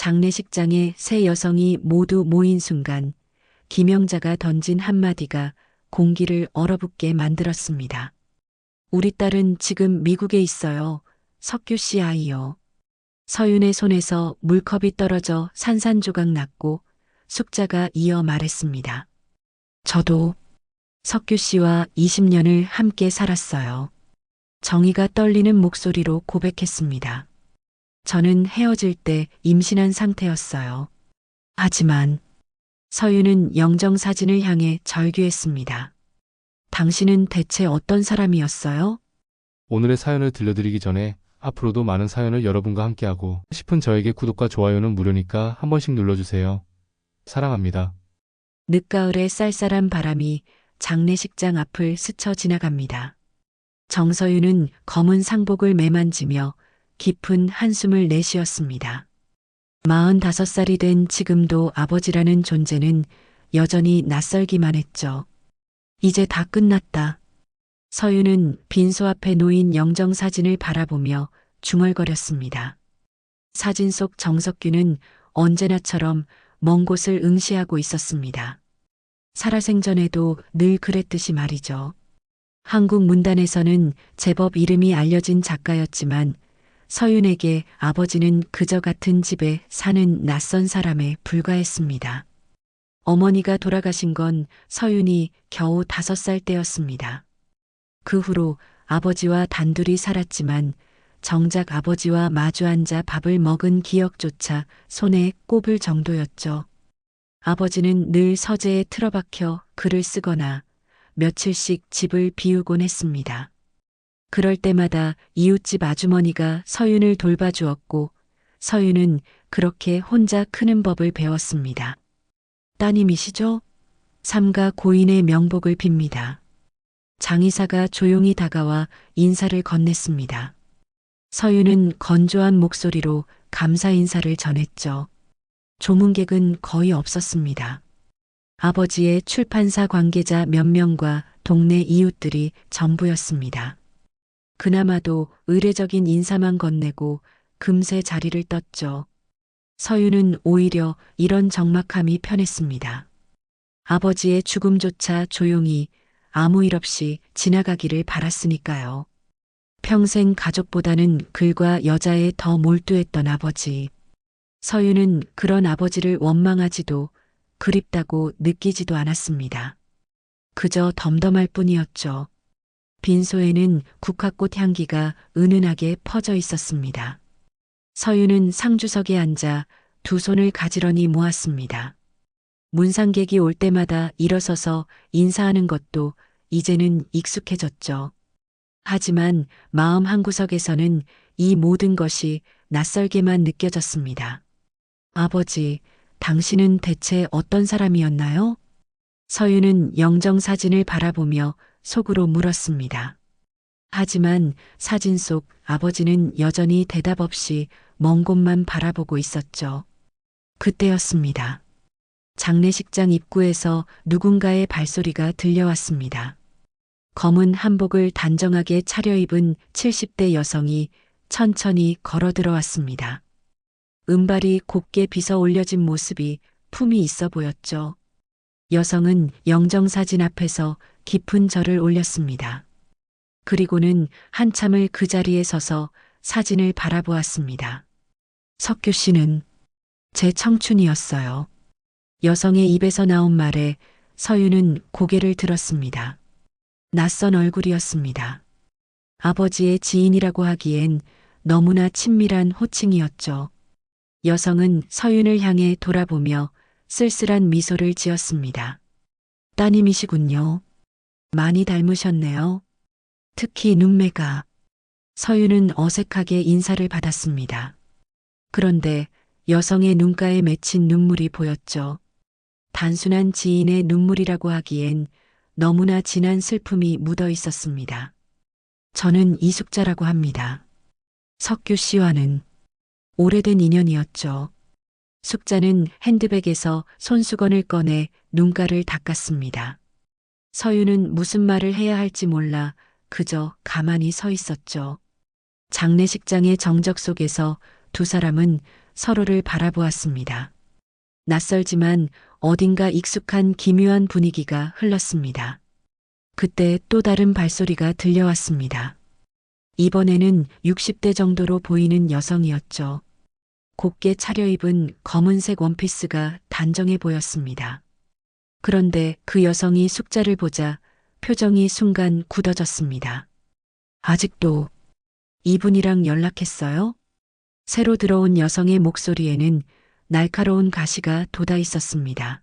장례식장에 세 여성이 모두 모인 순간 김영자가 던진 한마디가 공기를 얼어붙게 만들었습니다. 우리 딸은 지금 미국에 있어요. 석규 씨 아이요. 서윤의 손에서 물컵이 떨어져 산산조각 났고 숙자가 이어 말했습니다. 저도 석규 씨와 20년을 함께 살았어요. 정의가 떨리는 목소리로 고백했습니다. 저는 헤어질 때 임신한 상태였어요. 하지만 서윤은 영정사진을 향해 절규했습니다. 당신은 대체 어떤 사람이었어요? 오늘의 사연을 들려드리기 전에 앞으로도 많은 사연을 여러분과 함께하고 싶은 저에게 구독과 좋아요는 무료니까 한 번씩 눌러주세요. 사랑합니다. 늦가을의 쌀쌀한 바람이 장례식장 앞을 스쳐 지나갑니다. 정서윤은 검은 상복을 매만지며 깊은 한숨을 내쉬었습니다. 45살이 된 지금도 아버지라는 존재는 여전히 낯설기만 했죠. 이제 다 끝났다. 서윤은 빈소 앞에 놓인 영정사진을 바라보며 중얼거렸습니다. 사진 속 정석규는 언제나처럼 먼 곳을 응시하고 있었습니다. 살아생전에도 늘 그랬듯이 말이죠. 한국 문단에서는 제법 이름이 알려진 작가였지만 서윤에게 아버지는 그저 같은 집에 사는 낯선 사람에 불과했습니다. 어머니가 돌아가신 건 서윤이 겨우 5살 때였습니다. 그 후로 아버지와 단둘이 살았지만 정작 아버지와 마주 앉아 밥을 먹은 기억조차 손에 꼽을 정도였죠. 아버지는 늘 서재에 틀어박혀 글을 쓰거나 며칠씩 집을 비우곤 했습니다. 그럴 때마다 이웃집 아주머니가 서윤을 돌봐주었고 서윤은 그렇게 혼자 크는 법을 배웠습니다. 따님이시죠? 삼가 고인의 명복을 빕니다. 장의사가 조용히 다가와 인사를 건넸습니다. 서윤은 건조한 목소리로 감사 인사를 전했죠. 조문객은 거의 없었습니다. 아버지의 출판사 관계자 몇 명과 동네 이웃들이 전부였습니다. 그나마도 의례적인 인사만 건네고 금세 자리를 떴죠. 서윤은 오히려 이런 적막함이 편했습니다. 아버지의 죽음조차 조용히 아무 일 없이 지나가기를 바랐으니까요. 평생 가족보다는 글과 여자에 더 몰두했던 아버지. 서윤은 그런 아버지를 원망하지도 그립다고 느끼지도 않았습니다. 그저 덤덤할 뿐이었죠. 빈소에는 국화꽃 향기가 은은하게 퍼져 있었습니다. 서윤은 상주석에 앉아 두 손을 가지런히 모았습니다. 문상객이 올 때마다 일어서서 인사하는 것도 이제는 익숙해졌죠. 하지만 마음 한구석에서는 이 모든 것이 낯설게만 느껴졌습니다. 아버지, 당신은 대체 어떤 사람이었나요? 서윤은 영정사진을 바라보며 속으로 물었습니다. 하지만 사진 속 아버지는 여전히 대답 없이 먼 곳만 바라보고 있었죠. 그때였습니다. 장례식장 입구에서 누군가의 발소리가 들려왔습니다. 검은 한복을 단정하게 차려입은 70대 여성이 천천히 걸어 들어왔습니다. 은발이 곱게 빗어 올려진 모습이 품이 있어 보였죠. 여성은 영정사진 앞에서 깊은 절을 올렸습니다. 그리고는 한참을 그 자리에 서서 사진을 바라보았습니다. 석규 씨는 제 청춘이었어요. 여성의 입에서 나온 말에 서윤은 고개를 들었습니다. 낯선 얼굴이었습니다. 아버지의 지인이라고 하기엔 너무나 친밀한 호칭이었죠. 여성은 서윤을 향해 돌아보며 쓸쓸한 미소를 지었습니다. 따님이시군요. 많이 닮으셨네요. 특히 눈매가. 서윤은 어색하게 인사를 받았습니다. 그런데 여성의 눈가에 맺힌 눈물이 보였죠. 단순한 지인의 눈물이라고 하기엔 너무나 진한 슬픔이 묻어 있었습니다. 저는 이숙자라고 합니다. 석규 씨와는 오래된 인연이었죠. 숙자는 핸드백에서 손수건을 꺼내 눈가를 닦았습니다. 서윤은 무슨 말을 해야 할지 몰라 그저 가만히 서 있었죠. 장례식장의 정적 속에서 두 사람은 서로를 바라보았습니다. 낯설지만 어딘가 익숙한 기묘한 분위기가 흘렀습니다. 그때 또 다른 발소리가 들려왔습니다. 이번에는 60대 정도로 보이는 여성이었죠. 곱게 차려입은 검은색 원피스가 단정해 보였습니다. 그런데 그 여성이 숙자를 보자 표정이 순간 굳어졌습니다. 아직도 이분이랑 연락했어요? 새로 들어온 여성의 목소리에는 날카로운 가시가 돋아 있었습니다.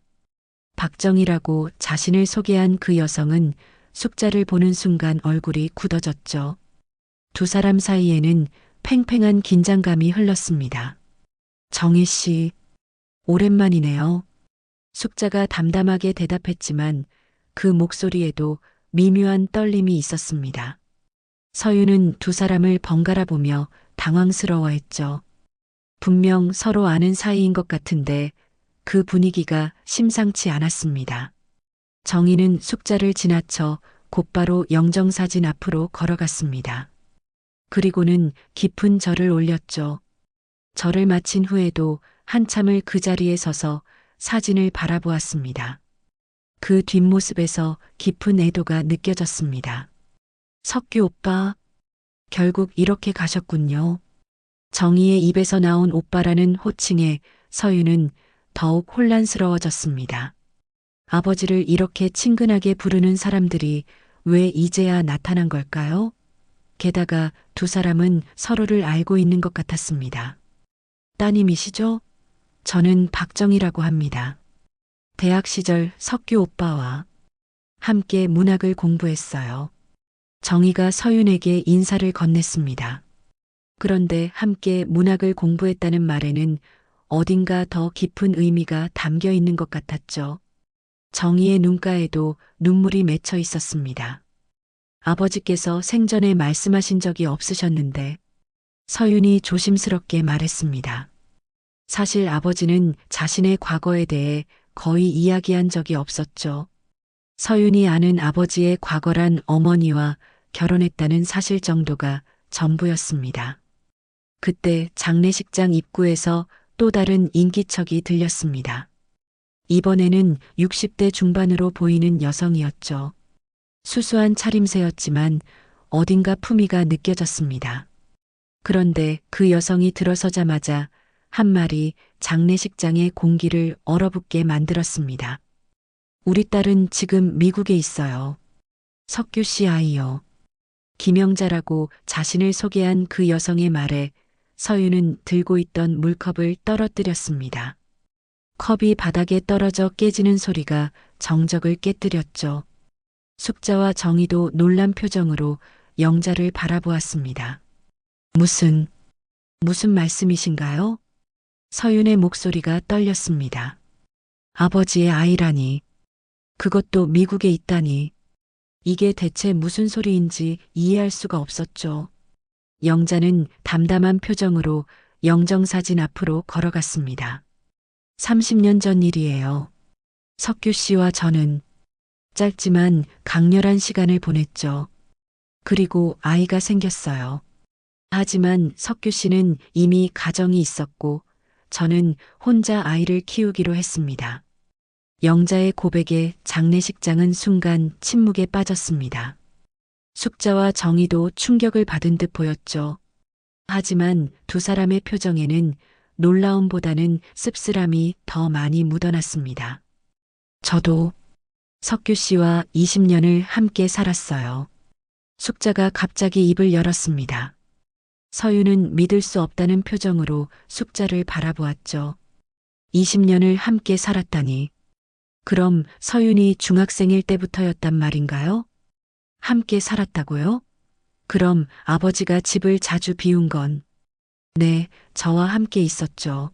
박정희라고 자신을 소개한 그 여성은 숙자를 보는 순간 얼굴이 굳어졌죠. 두 사람 사이에는 팽팽한 긴장감이 흘렀습니다. 정희 씨, 오랜만이네요. 숙자가 담담하게 대답했지만 그 목소리에도 미묘한 떨림이 있었습니다. 서유는 두 사람을 번갈아 보며 당황스러워했죠. 분명 서로 아는 사이인 것 같은데 그 분위기가 심상치 않았습니다. 정희는 숙자를 지나쳐 곧바로 영정사진 앞으로 걸어갔습니다. 그리고는 깊은 절을 올렸죠. 절을 마친 후에도 한참을 그 자리에 서서 사진을 바라보았습니다. 그 뒷모습에서 깊은 애도가 느껴졌습니다. 석규 오빠, 결국 이렇게 가셨군요. 정희의 입에서 나온 오빠라는 호칭에 서유는 더욱 혼란스러워졌습니다. 아버지를 이렇게 친근하게 부르는 사람들이 왜 이제야 나타난 걸까요? 게다가 두 사람은 서로를 알고 있는 것 같았습니다. 따님이시죠? 저는 박정희라고 합니다. 대학 시절 석규 오빠와 함께 문학을 공부했어요. 정희가 서윤에게 인사를 건넸습니다. 그런데 함께 문학을 공부했다는 말에는 어딘가 더 깊은 의미가 담겨 있는 것 같았죠. 정희의 눈가에도 눈물이 맺혀 있었습니다. 아버지께서 생전에 말씀하신 적이 없으셨는데 서윤이 조심스럽게 말했습니다. 사실 아버지는 자신의 과거에 대해 거의 이야기한 적이 없었죠. 서윤이 아는 아버지의 과거란 어머니와 결혼했다는 사실 정도가 전부였습니다. 그때 장례식장 입구에서 또 다른 인기척이 들렸습니다. 이번에는 60대 중반으로 보이는 여성이었죠. 수수한 차림새였지만 어딘가 품위가 느껴졌습니다. 그런데 그 여성이 들어서자마자 한 말이 장례식장의 공기를 얼어붙게 만들었습니다. 우리 딸은 지금 미국에 있어요. 석규 씨 아이요. 김영자라고 자신을 소개한 그 여성의 말에 서유는 들고 있던 물컵을 떨어뜨렸습니다. 컵이 바닥에 떨어져 깨지는 소리가 정적을 깨뜨렸죠. 숙자와 정희도 놀란 표정으로 영자를 바라보았습니다. 무슨 말씀이신가요? 서윤의 목소리가 떨렸습니다. 아버지의 아이라니. 그것도 미국에 있다니. 이게 대체 무슨 소리인지 이해할 수가 없었죠. 영자는 담담한 표정으로 영정사진 앞으로 걸어갔습니다. 30년 전 일이에요. 석규 씨와 저는 짧지만 강렬한 시간을 보냈죠. 그리고 아이가 생겼어요. 하지만 석규 씨는 이미 가정이 있었고 저는 혼자 아이를 키우기로 했습니다. 영자의 고백에 장례식장은 순간 침묵에 빠졌습니다. 숙자와 정희도 충격을 받은 듯 보였죠. 하지만 두 사람의 표정에는 놀라움보다는 씁쓸함이 더 많이 묻어났습니다. 저도 석규 씨와 20년을 함께 살았어요. 숙자가 갑자기 입을 열었습니다. 서유는 믿을 수 없다는 표정으로 숙자를 바라보았죠. 20년을 함께 살았다니. 그럼 서윤이 중학생일 때부터였단 말인가요? 함께 살았다고요? 그럼 아버지가 집을 자주 비운 건? 네, 저와 함께 있었죠.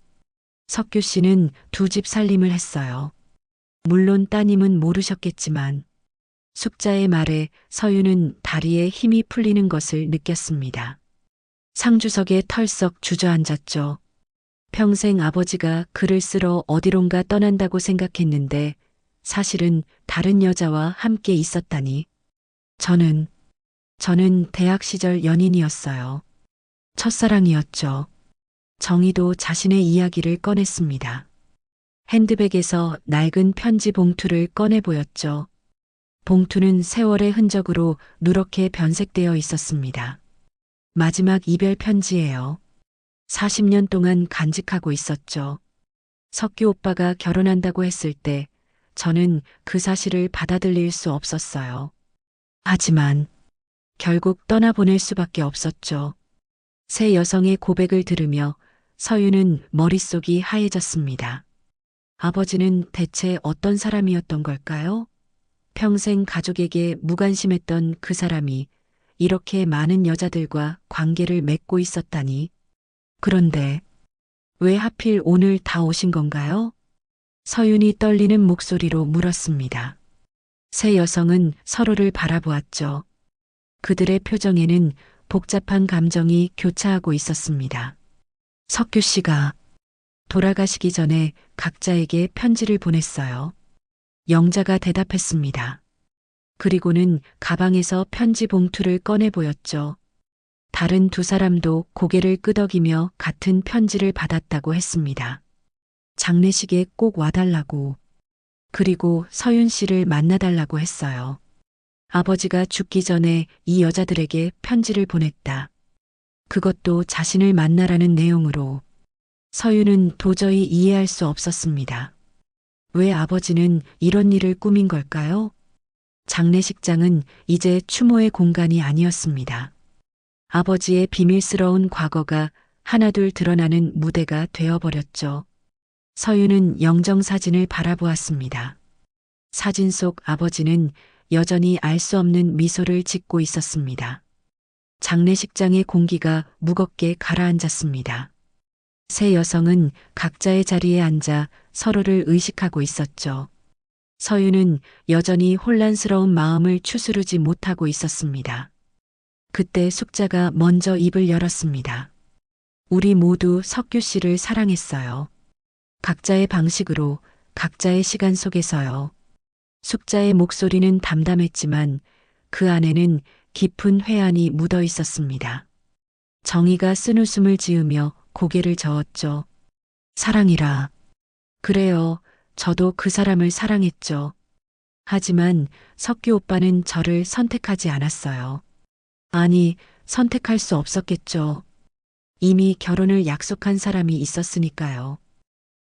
석규 씨는 두 집 살림을 했어요. 물론 따님은 모르셨겠지만 숙자의 말에 서유는 다리에 힘이 풀리는 것을 느꼈습니다. 상주석에 털썩 주저앉았죠. 평생 아버지가 글을 쓰러 어디론가 떠난다고 생각했는데 사실은 다른 여자와 함께 있었다니. 저는 대학 시절 연인이었어요. 첫사랑이었죠. 정희도 자신의 이야기를 꺼냈습니다. 핸드백에서 낡은 편지 봉투를 꺼내 보였죠. 봉투는 세월의 흔적으로 누렇게 변색되어 있었습니다. 마지막 이별 편지예요. 40년 동안 간직하고 있었죠. 석규 오빠가 결혼한다고 했을 때 저는 그 사실을 받아들일 수 없었어요. 하지만 결국 떠나보낼 수밖에 없었죠. 새 여성의 고백을 들으며 서유는 머릿속이 하얘졌습니다. 아버지는 대체 어떤 사람이었던 걸까요? 평생 가족에게 무관심했던 그 사람이 이렇게 많은 여자들과 관계를 맺고 있었다니. 그런데 왜 하필 오늘 다 오신 건가요? 서윤이 떨리는 목소리로 물었습니다. 세 여성은 서로를 바라보았죠. 그들의 표정에는 복잡한 감정이 교차하고 있었습니다. 석규 씨가 돌아가시기 전에 각자에게 편지를 보냈어요. 영자가 대답했습니다. 그리고는 가방에서 편지 봉투를 꺼내 보였죠. 다른 두 사람도 고개를 끄덕이며 같은 편지를 받았다고 했습니다. 장례식에 꼭 와달라고. 그리고 서윤 씨를 만나달라고 했어요. 아버지가 죽기 전에 이 여자들에게 편지를 보냈다. 그것도 자신을 만나라는 내용으로. 서윤은 도저히 이해할 수 없었습니다. 왜 아버지는 이런 일을 꾸민 걸까요? 장례식장은 이제 추모의 공간이 아니었습니다. 아버지의 비밀스러운 과거가 하나둘 드러나는 무대가 되어버렸죠. 서윤은 영정사진을 바라보았습니다. 사진 속 아버지는 여전히 알 수 없는 미소를 짓고 있었습니다. 장례식장의 공기가 무겁게 가라앉았습니다. 세 여성은 각자의 자리에 앉아 서로를 의식하고 있었죠. 서윤은 여전히 혼란스러운 마음을 추스르지 못하고 있었습니다. 그때 숙자가 먼저 입을 열었습니다. 우리 모두 석규 씨를 사랑했어요. 각자의 방식으로, 각자의 시간 속에서요. 숙자의 목소리는 담담했지만 그 안에는 깊은 회한이 묻어 있었습니다. 정희가 쓴웃음을 지으며 고개를 저었죠. 사랑이라. 그래요. 저도 그 사람을 사랑했죠. 하지만 석규 오빠는 저를 선택하지 않았어요. 아니, 선택할 수 없었겠죠. 이미 결혼을 약속한 사람이 있었으니까요.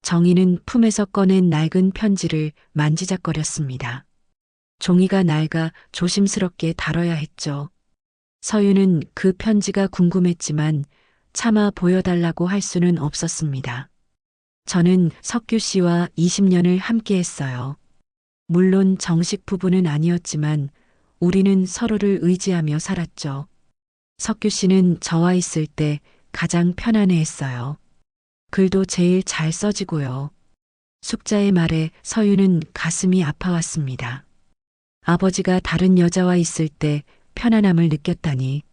정희는 품에서 꺼낸 낡은 편지를 만지작거렸습니다. 종이가 낡아 조심스럽게 다뤄야 했죠. 서윤은 그 편지가 궁금했지만 차마 보여달라고 할 수는 없었습니다. 저는 석규 씨와 20년을 함께 했어요. 물론 정식 부부는 아니었지만 우리는 서로를 의지하며 살았죠. 석규 씨는 저와 있을 때 가장 편안해 했어요. 글도 제일 잘 써지고요. 숙자의 말에 서윤은 가슴이 아파왔습니다. 아버지가 다른 여자와 있을 때 편안함을 느꼈다니.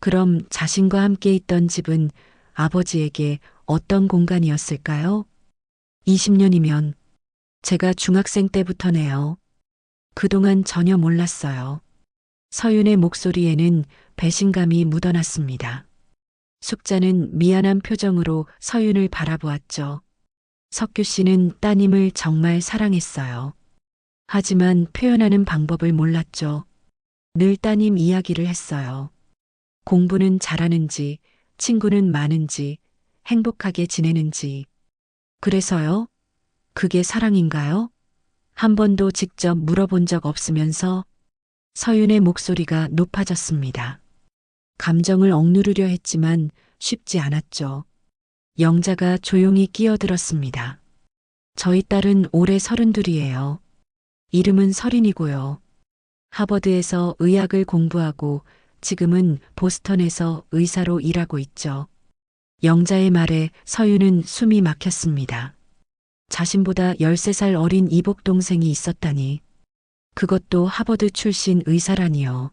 그럼 자신과 함께 있던 집은 아버지에게 어떤 공간이었을까요? 20년이면 제가 중학생 때부터네요. 그동안 전혀 몰랐어요. 서윤의 목소리에는 배신감이 묻어났습니다. 숙자는 미안한 표정으로 서윤을 바라보았죠. 석규 씨는 따님을 정말 사랑했어요. 하지만 표현하는 방법을 몰랐죠. 늘 따님 이야기를 했어요. 공부는 잘하는지, 친구는 많은지, 행복하게 지내는지. 그래서요? 그게 사랑인가요? 한 번도 직접 물어본 적 없으면서 서윤의 목소리가 높아졌습니다. 감정을 억누르려 했지만 쉽지 않았죠. 영자가 조용히 끼어들었습니다. 저희 딸은 올해 32이에요. 이름은 설인이고요. 하버드에서 의학을 공부하고 지금은 보스턴에서 의사로 일하고 있죠. 영자의 말에 서윤은 숨이 막혔습니다. 자신보다 13살 어린 이복 동생이 있었다니. 그것도 하버드 출신 의사라니요.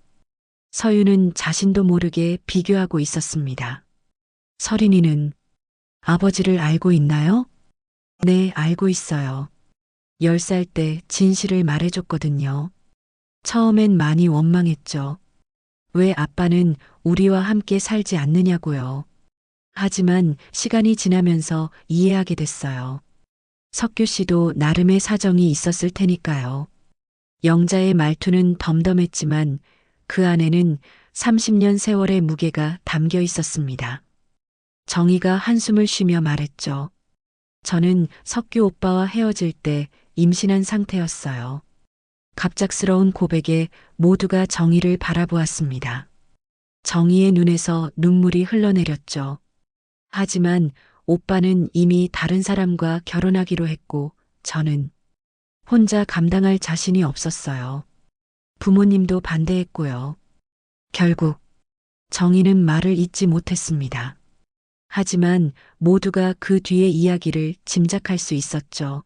서윤은 자신도 모르게 비교하고 있었습니다. 설인이는 아버지를 알고 있나요? 네, 알고 있어요. 10살 때 진실을 말해줬거든요. 처음엔 많이 원망했죠. 왜 아빠는 우리와 함께 살지 않느냐고요. 하지만 시간이 지나면서 이해하게 됐어요. 석규 씨도 나름의 사정이 있었을 테니까요. 영자의 말투는 덤덤했지만 그 안에는 30년 세월의 무게가 담겨 있었습니다. 정희가 한숨을 쉬며 말했죠. 저는 석규 오빠와 헤어질 때 임신한 상태였어요. 갑작스러운 고백에 모두가 정희를 바라보았습니다. 정희의 눈에서 눈물이 흘러내렸죠. 하지만 오빠는 이미 다른 사람과 결혼하기로 했고 저는 혼자 감당할 자신이 없었어요. 부모님도 반대했고요. 결국 정희는 말을 잇지 못했습니다. 하지만 모두가 그 뒤의 이야기를 짐작할 수 있었죠.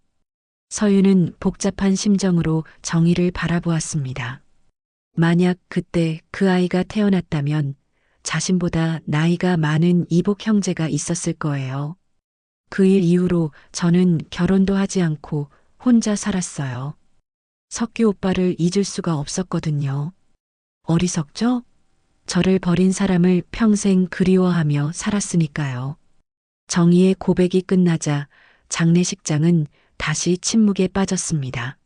서유는 복잡한 심정으로 정희를 바라보았습니다. 만약 그때 그 아이가 태어났다면 자신보다 나이가 많은 이복 형제가 있었을 거예요. 그 일 이후로 저는 결혼도 하지 않고 혼자 살았어요. 석규 오빠를 잊을 수가 없었거든요. 어리석죠? 저를 버린 사람을 평생 그리워하며 살았으니까요. 정희의 고백이 끝나자 장례식장은 다시 침묵에 빠졌습니다.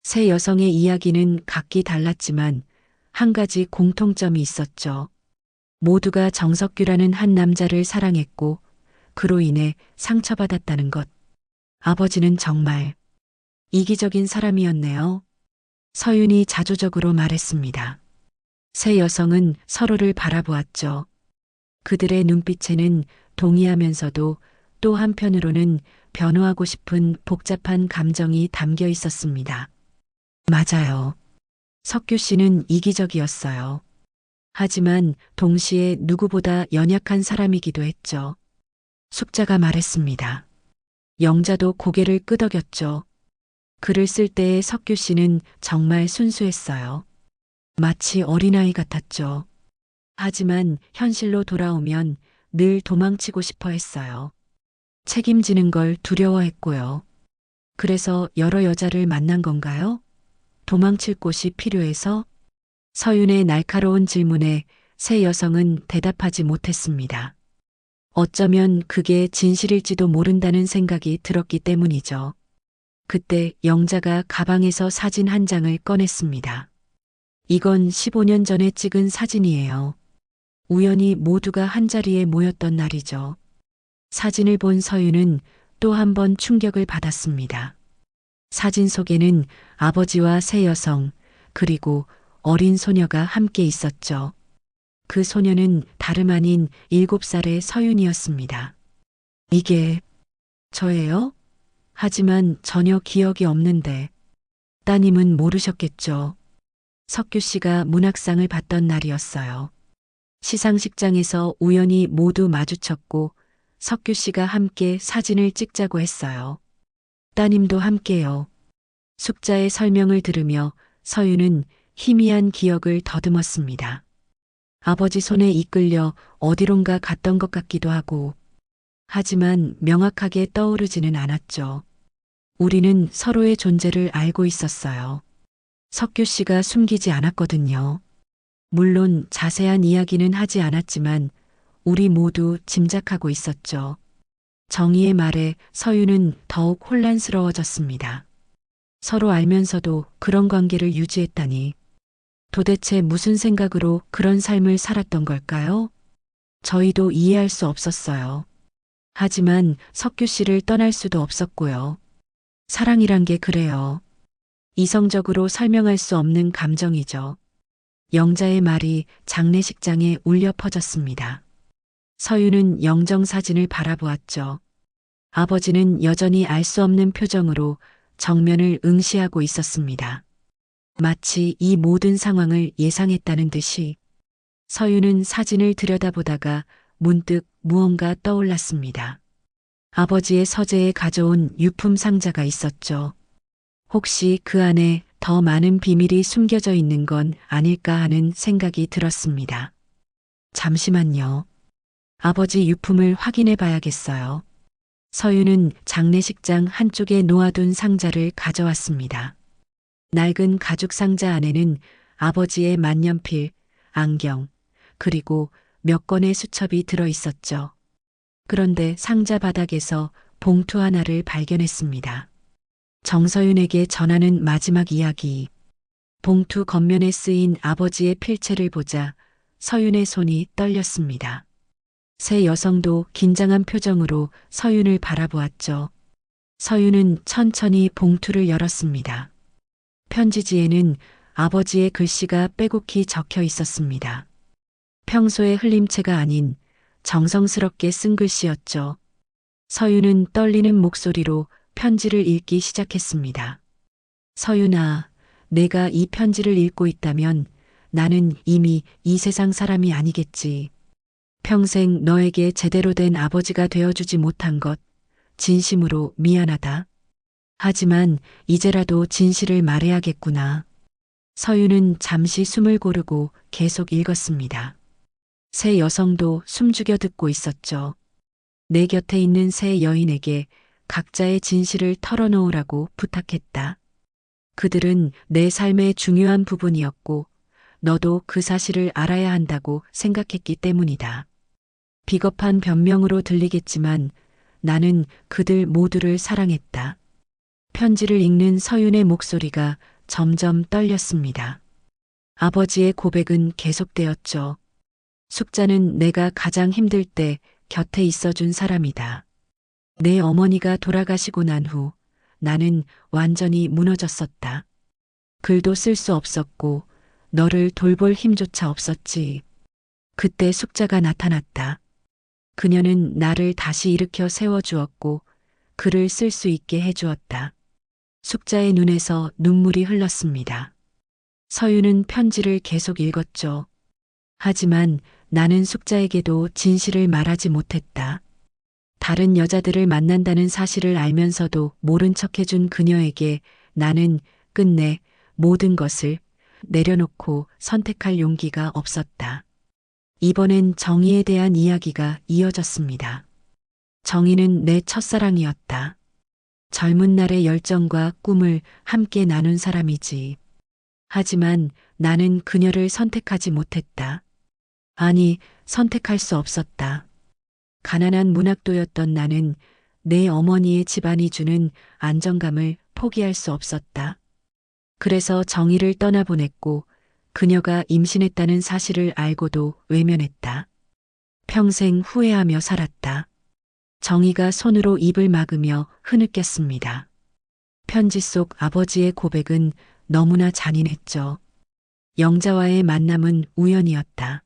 세 여성의 이야기는 각기 달랐지만 한 가지 공통점이 있었죠. 모두가 정석규라는 한 남자를 사랑했고 그로 인해 상처받았다는 것. 아버지는 정말 이기적인 사람이었네요. 서윤이 자조적으로 말했습니다. 세 여성은 서로를 바라보았죠. 그들의 눈빛에는 동의하면서도 또 한편으로는 변호하고 싶은 복잡한 감정이 담겨 있었습니다. 맞아요. 석규 씨는 이기적이었어요. 하지만 동시에 누구보다 연약한 사람이기도 했죠. 숙자가 말했습니다. 영자도 고개를 끄덕였죠. 글을 쓸 때의 석규 씨는 정말 순수했어요. 마치 어린아이 같았죠. 하지만 현실로 돌아오면 늘 도망치고 싶어 했어요. 책임지는 걸 두려워했고요. 그래서 여러 여자를 만난 건가요? 도망칠 곳이 필요해서? 서윤의 날카로운 질문에 세 여성은 대답하지 못했습니다. 어쩌면 그게 진실일지도 모른다는 생각이 들었기 때문이죠. 그때 영자가 가방에서 사진 한 장을 꺼냈습니다. 이건 15년 전에 찍은 사진이에요. 우연히 모두가 한자리에 모였던 날이죠. 사진을 본 서윤은 또 한 번 충격을 받았습니다. 사진 속에는 아버지와 세 여성, 그리고 어린 소녀가 함께 있었죠. 그 소녀는 다름 아닌 7살의 서윤이었습니다. 이게 저예요? 하지만 전혀 기억이 없는데 따님은 모르셨겠죠. 석규 씨가 문학상을 받던 날이었어요. 시상식장에서 우연히 모두 마주쳤고 석규 씨가 함께 사진을 찍자고 했어요. 따님도 함께요. 숙자의 설명을 들으며 서윤은 희미한 기억을 더듬었습니다. 아버지 손에 이끌려 어디론가 갔던 것 같기도 하고, 하지만 명확하게 떠오르지는 않았죠. 우리는 서로의 존재를 알고 있었어요. 석규 씨가 숨기지 않았거든요. 물론 자세한 이야기는 하지 않았지만 우리 모두 짐작하고 있었죠. 정희의 말에 서윤은 더욱 혼란스러워졌습니다. 서로 알면서도 그런 관계를 유지했다니. 도대체 무슨 생각으로 그런 삶을 살았던 걸까요? 저희도 이해할 수 없었어요. 하지만 석규 씨를 떠날 수도 없었고요. 사랑이란 게 그래요. 이성적으로 설명할 수 없는 감정이죠. 영자의 말이 장례식장에 울려 퍼졌습니다. 서윤은 영정 사진을 바라보았죠. 아버지는 여전히 알 수 없는 표정으로 정면을 응시하고 있었습니다. 마치 이 모든 상황을 예상했다는 듯이 서윤은 사진을 들여다보다가 문득 무언가 떠올랐습니다. 아버지의 서재에 가져온 유품 상자가 있었죠. 혹시 그 안에 더 많은 비밀이 숨겨져 있는 건 아닐까 하는 생각이 들었습니다. 잠시만요. 아버지 유품을 확인해 봐야겠어요. 서윤은 장례식장 한쪽에 놓아둔 상자를 가져왔습니다. 낡은 가죽 상자 안에는 아버지의 만년필, 안경, 그리고 몇 권의 수첩이 들어 있었죠. 그런데 상자 바닥에서 봉투 하나를 발견했습니다. 정서윤에게 전하는 마지막 이야기. 봉투 겉면에 쓰인 아버지의 필체를 보자 서윤의 손이 떨렸습니다. 새 여성도 긴장한 표정으로 서윤을 바라보았죠. 서윤은 천천히 봉투를 열었습니다. 편지지에는 아버지의 글씨가 빼곡히 적혀 있었습니다. 평소의 흘림체가 아닌 정성스럽게 쓴 글씨였죠. 서윤은 떨리는 목소리로 편지를 읽기 시작했습니다. 서윤아, 내가 이 편지를 읽고 있다면 나는 이미 이 세상 사람이 아니겠지. 평생 너에게 제대로 된 아버지가 되어주지 못한 것 진심으로 미안하다. 하지만 이제라도 진실을 말해야겠구나. 서윤은 잠시 숨을 고르고 계속 읽었습니다. 새 여성도 숨죽여 듣고 있었죠. 내 곁에 있는 새 여인에게 각자의 진실을 털어놓으라고 부탁했다. 그들은 내 삶의 중요한 부분이었고 너도 그 사실을 알아야 한다고 생각했기 때문이다. 비겁한 변명으로 들리겠지만 나는 그들 모두를 사랑했다. 편지를 읽는 서윤의 목소리가 점점 떨렸습니다. 아버지의 고백은 계속되었죠. 숙자는 내가 가장 힘들 때 곁에 있어준 사람이다. 내 어머니가 돌아가시고 난 후 나는 완전히 무너졌었다. 글도 쓸 수 없었고 너를 돌볼 힘조차 없었지. 그때 숙자가 나타났다. 그녀는 나를 다시 일으켜 세워주었고 글을 쓸 수 있게 해주었다. 숙자의 눈에서 눈물이 흘렀습니다. 서윤은 편지를 계속 읽었죠. 하지만 나는 숙자에게도 진실을 말하지 못했다. 다른 여자들을 만난다는 사실을 알면서도 모른 척해준 그녀에게 나는 끝내 모든 것을 내려놓고 선택할 용기가 없었다. 이번엔 정희에 대한 이야기가 이어졌습니다. 정희는 내 첫사랑이었다. 젊은 날의 열정과 꿈을 함께 나눈 사람이지. 하지만 나는 그녀를 선택하지 못했다. 아니, 선택할 수 없었다. 가난한 문학도였던 나는 내 어머니의 집안이 주는 안정감을 포기할 수 없었다. 그래서 정희를 떠나보냈고 그녀가 임신했다는 사실을 알고도 외면했다. 평생 후회하며 살았다. 정희가 손으로 입을 막으며 흐느꼈습니다. 편지 속 아버지의 고백은 너무나 잔인했죠. 영자와의 만남은 우연이었다.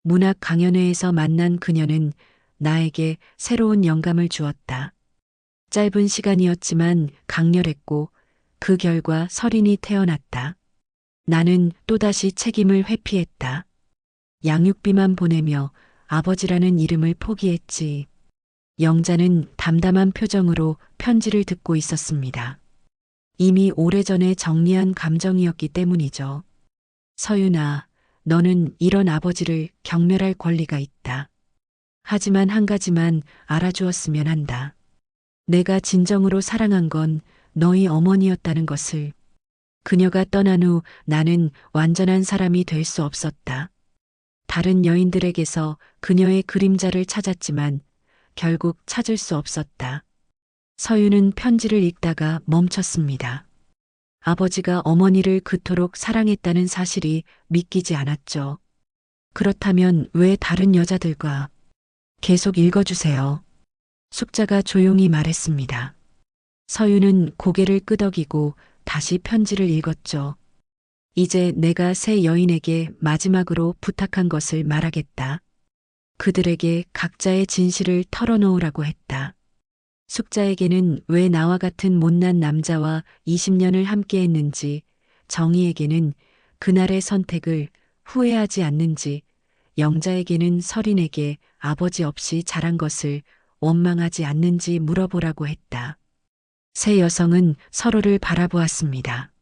문학 강연회에서 만난 그녀는 나에게 새로운 영감을 주었다. 짧은 시간이었지만 강렬했고 그 결과 설인이 태어났다. 나는 또다시 책임을 회피했다. 양육비만 보내며 아버지라는 이름을 포기했지. 영자는 담담한 표정으로 편지를 듣고 있었습니다. 이미 오래전에 정리한 감정이었기 때문이죠. 서윤아, 너는 이런 아버지를 경멸할 권리가 있다. 하지만 한 가지만 알아주었으면 한다. 내가 진정으로 사랑한 건 너희 어머니였다는 것을. 그녀가 떠난 후 나는 완전한 사람이 될 수 없었다. 다른 여인들에게서 그녀의 그림자를 찾았지만 결국 찾을 수 없었다. 서윤은 편지를 읽다가 멈췄습니다. 아버지가 어머니를 그토록 사랑했다는 사실이 믿기지 않았죠. 그렇다면 왜 다른 여자들과 계속 읽어주세요. 숙자가 조용히 말했습니다. 서윤은 고개를 끄덕이고 다시 편지를 읽었죠. 이제 내가 새 여인에게 마지막으로 부탁한 것을 말하겠다. 그들에게 각자의 진실을 털어놓으라고 했다. 숙자에게는 왜 나와 같은 못난 남자와 20년을 함께 했는지, 정희에게는 그날의 선택을 후회하지 않는지, 영자에게는 설인에게 아버지 없이 자란 것을 원망하지 않는지 물어보라고 했다. 세 여성은 서로를 바라보았습니다.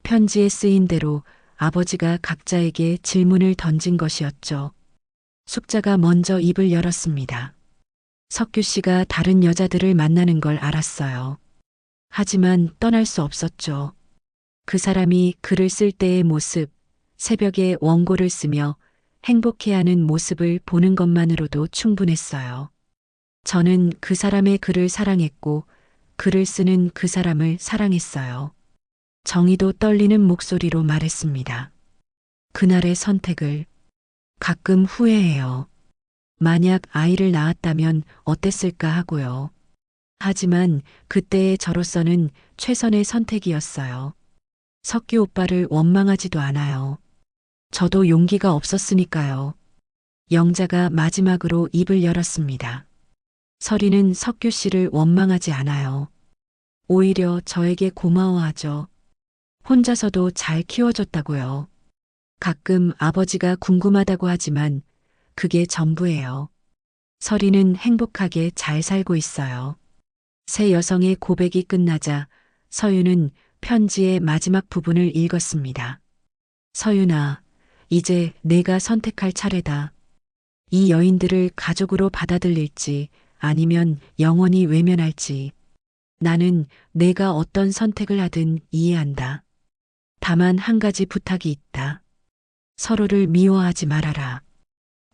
편지에 쓰인 대로 아버지가 각자에게 질문을 던진 것이었죠. 숙자가 먼저 입을 열었습니다. 석규 씨가 다른 여자들을 만나는 걸 알았어요. 하지만 떠날 수 없었죠. 그 사람이 글을 쓸 때의 모습, 새벽에 원고를 쓰며 행복해하는 모습을 보는 것만으로도 충분했어요. 저는 그 사람의 글을 사랑했고 글을 쓰는 그 사람을 사랑했어요. 정의도 떨리는 목소리로 말했습니다. 그날의 선택을 가끔 후회해요. 만약 아이를 낳았다면 어땠을까 하고요. 하지만 그때의 저로서는 최선의 선택이었어요. 석규 오빠를 원망하지도 않아요. 저도 용기가 없었으니까요. 영자가 마지막으로 입을 열었습니다. 서리는 석규 씨를 원망하지 않아요. 오히려 저에게 고마워하죠. 혼자서도 잘 키워줬다고요. 가끔 아버지가 궁금하다고 하지만 그게 전부예요. 서리는 행복하게 잘 살고 있어요. 새 여성의 고백이 끝나자 서윤은 편지의 마지막 부분을 읽었습니다. 서윤아, 이제 내가 선택할 차례다. 이 여인들을 가족으로 받아들일지 아니면 영원히 외면할지. 나는 내가 어떤 선택을 하든 이해한다. 다만 한 가지 부탁이 있다. 서로를 미워하지 말아라.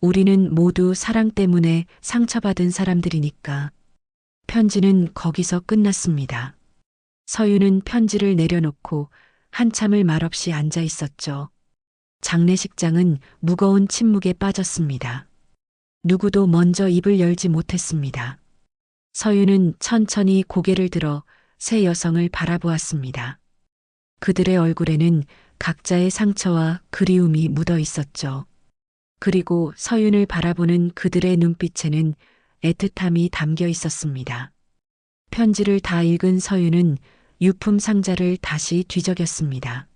우리는 모두 사랑 때문에 상처받은 사람들이니까. 편지는 거기서 끝났습니다. 서윤은 편지를 내려놓고 한참을 말없이 앉아 있었죠. 장례식장은 무거운 침묵에 빠졌습니다. 누구도 먼저 입을 열지 못했습니다. 서윤은 천천히 고개를 들어 새 여성을 바라보았습니다. 그들의 얼굴에는 각자의 상처와 그리움이 묻어 있었죠. 그리고 서윤을 바라보는 그들의 눈빛에는 애틋함이 담겨 있었습니다. 편지를 다 읽은 서윤은 유품 상자를 다시 뒤적였습니다.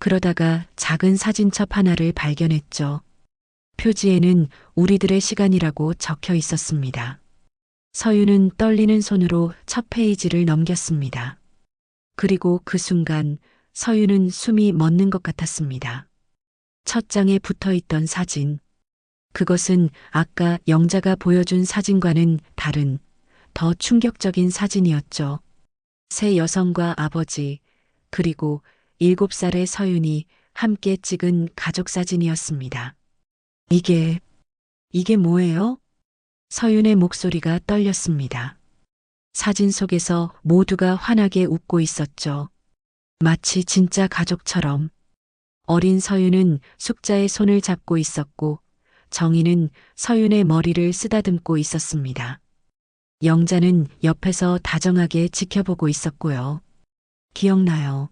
그러다가 작은 사진첩 하나를 발견했죠. 표지에는 우리들의 시간이라고 적혀 있었습니다. 서윤은 떨리는 손으로 첫 페이지를 넘겼습니다. 그리고 그 순간 서윤은 숨이 멎는 것 같았습니다. 첫 장에 붙어 있던 사진. 그것은 아까 영자가 보여준 사진과는 다른 더 충격적인 사진이었죠. 새 여성과 아버지, 그리고 7살의 서윤이 함께 찍은 가족 사진이었습니다. 이게 뭐예요? 서윤의 목소리가 떨렸습니다. 사진 속에서 모두가 환하게 웃고 있었죠. 마치 진짜 가족처럼. 어린 서윤은 숙자의 손을 잡고 있었고 정희는 서윤의 머리를 쓰다듬고 있었습니다. 영자는 옆에서 다정하게 지켜보고 있었고요. 기억나요.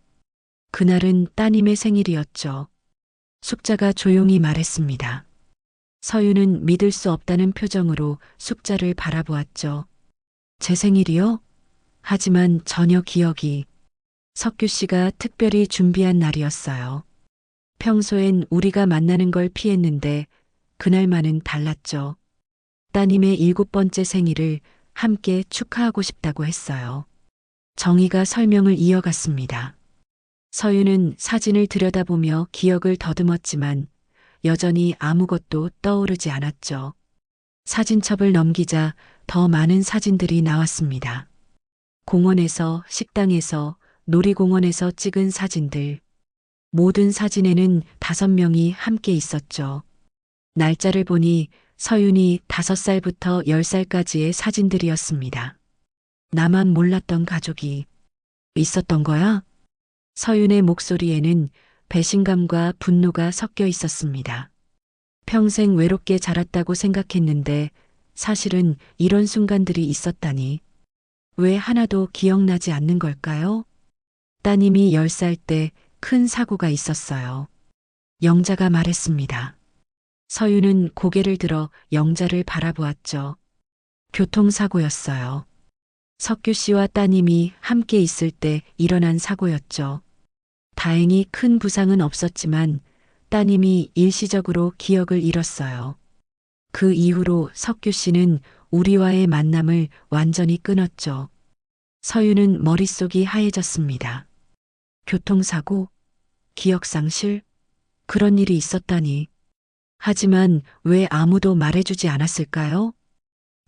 그날은 따님의 생일이었죠. 숙자가 조용히 말했습니다. 서윤은 믿을 수 없다는 표정으로 숙자를 바라보았죠. 제 생일이요? 하지만 전혀 기억이. 석규 씨가 특별히 준비한 날이었어요. 평소엔 우리가 만나는 걸 피했는데 그날만은 달랐죠. 따님의 7번째 생일을 함께 축하하고 싶다고 했어요. 정희가 설명을 이어갔습니다. 서윤은 사진을 들여다보며 기억을 더듬었지만 여전히 아무것도 떠오르지 않았죠. 사진첩을 넘기자 더 많은 사진들이 나왔습니다. 공원에서, 식당에서, 놀이공원에서 찍은 사진들. 모든 사진에는 5명이 함께 있었죠. 날짜를 보니 서윤이 5살부터 10살까지의 사진들이었습니다. 나만 몰랐던 가족이 있었던 거야? 서윤의 목소리에는 배신감과 분노가 섞여 있었습니다. 평생 외롭게 자랐다고 생각했는데 사실은 이런 순간들이 있었다니. 왜 하나도 기억나지 않는 걸까요? 따님이 10살 때 큰 사고가 있었어요. 영자가 말했습니다. 서윤은 고개를 들어 영자를 바라보았죠. 교통사고였어요. 석규 씨와 따님이 함께 있을 때 일어난 사고였죠. 다행히 큰 부상은 없었지만 따님이 일시적으로 기억을 잃었어요. 그 이후로 석규 씨는 우리와의 만남을 완전히 끊었죠. 서윤은 머릿속이 하얘졌습니다. 교통사고? 기억상실? 그런 일이 있었다니. 하지만 왜 아무도 말해주지 않았을까요?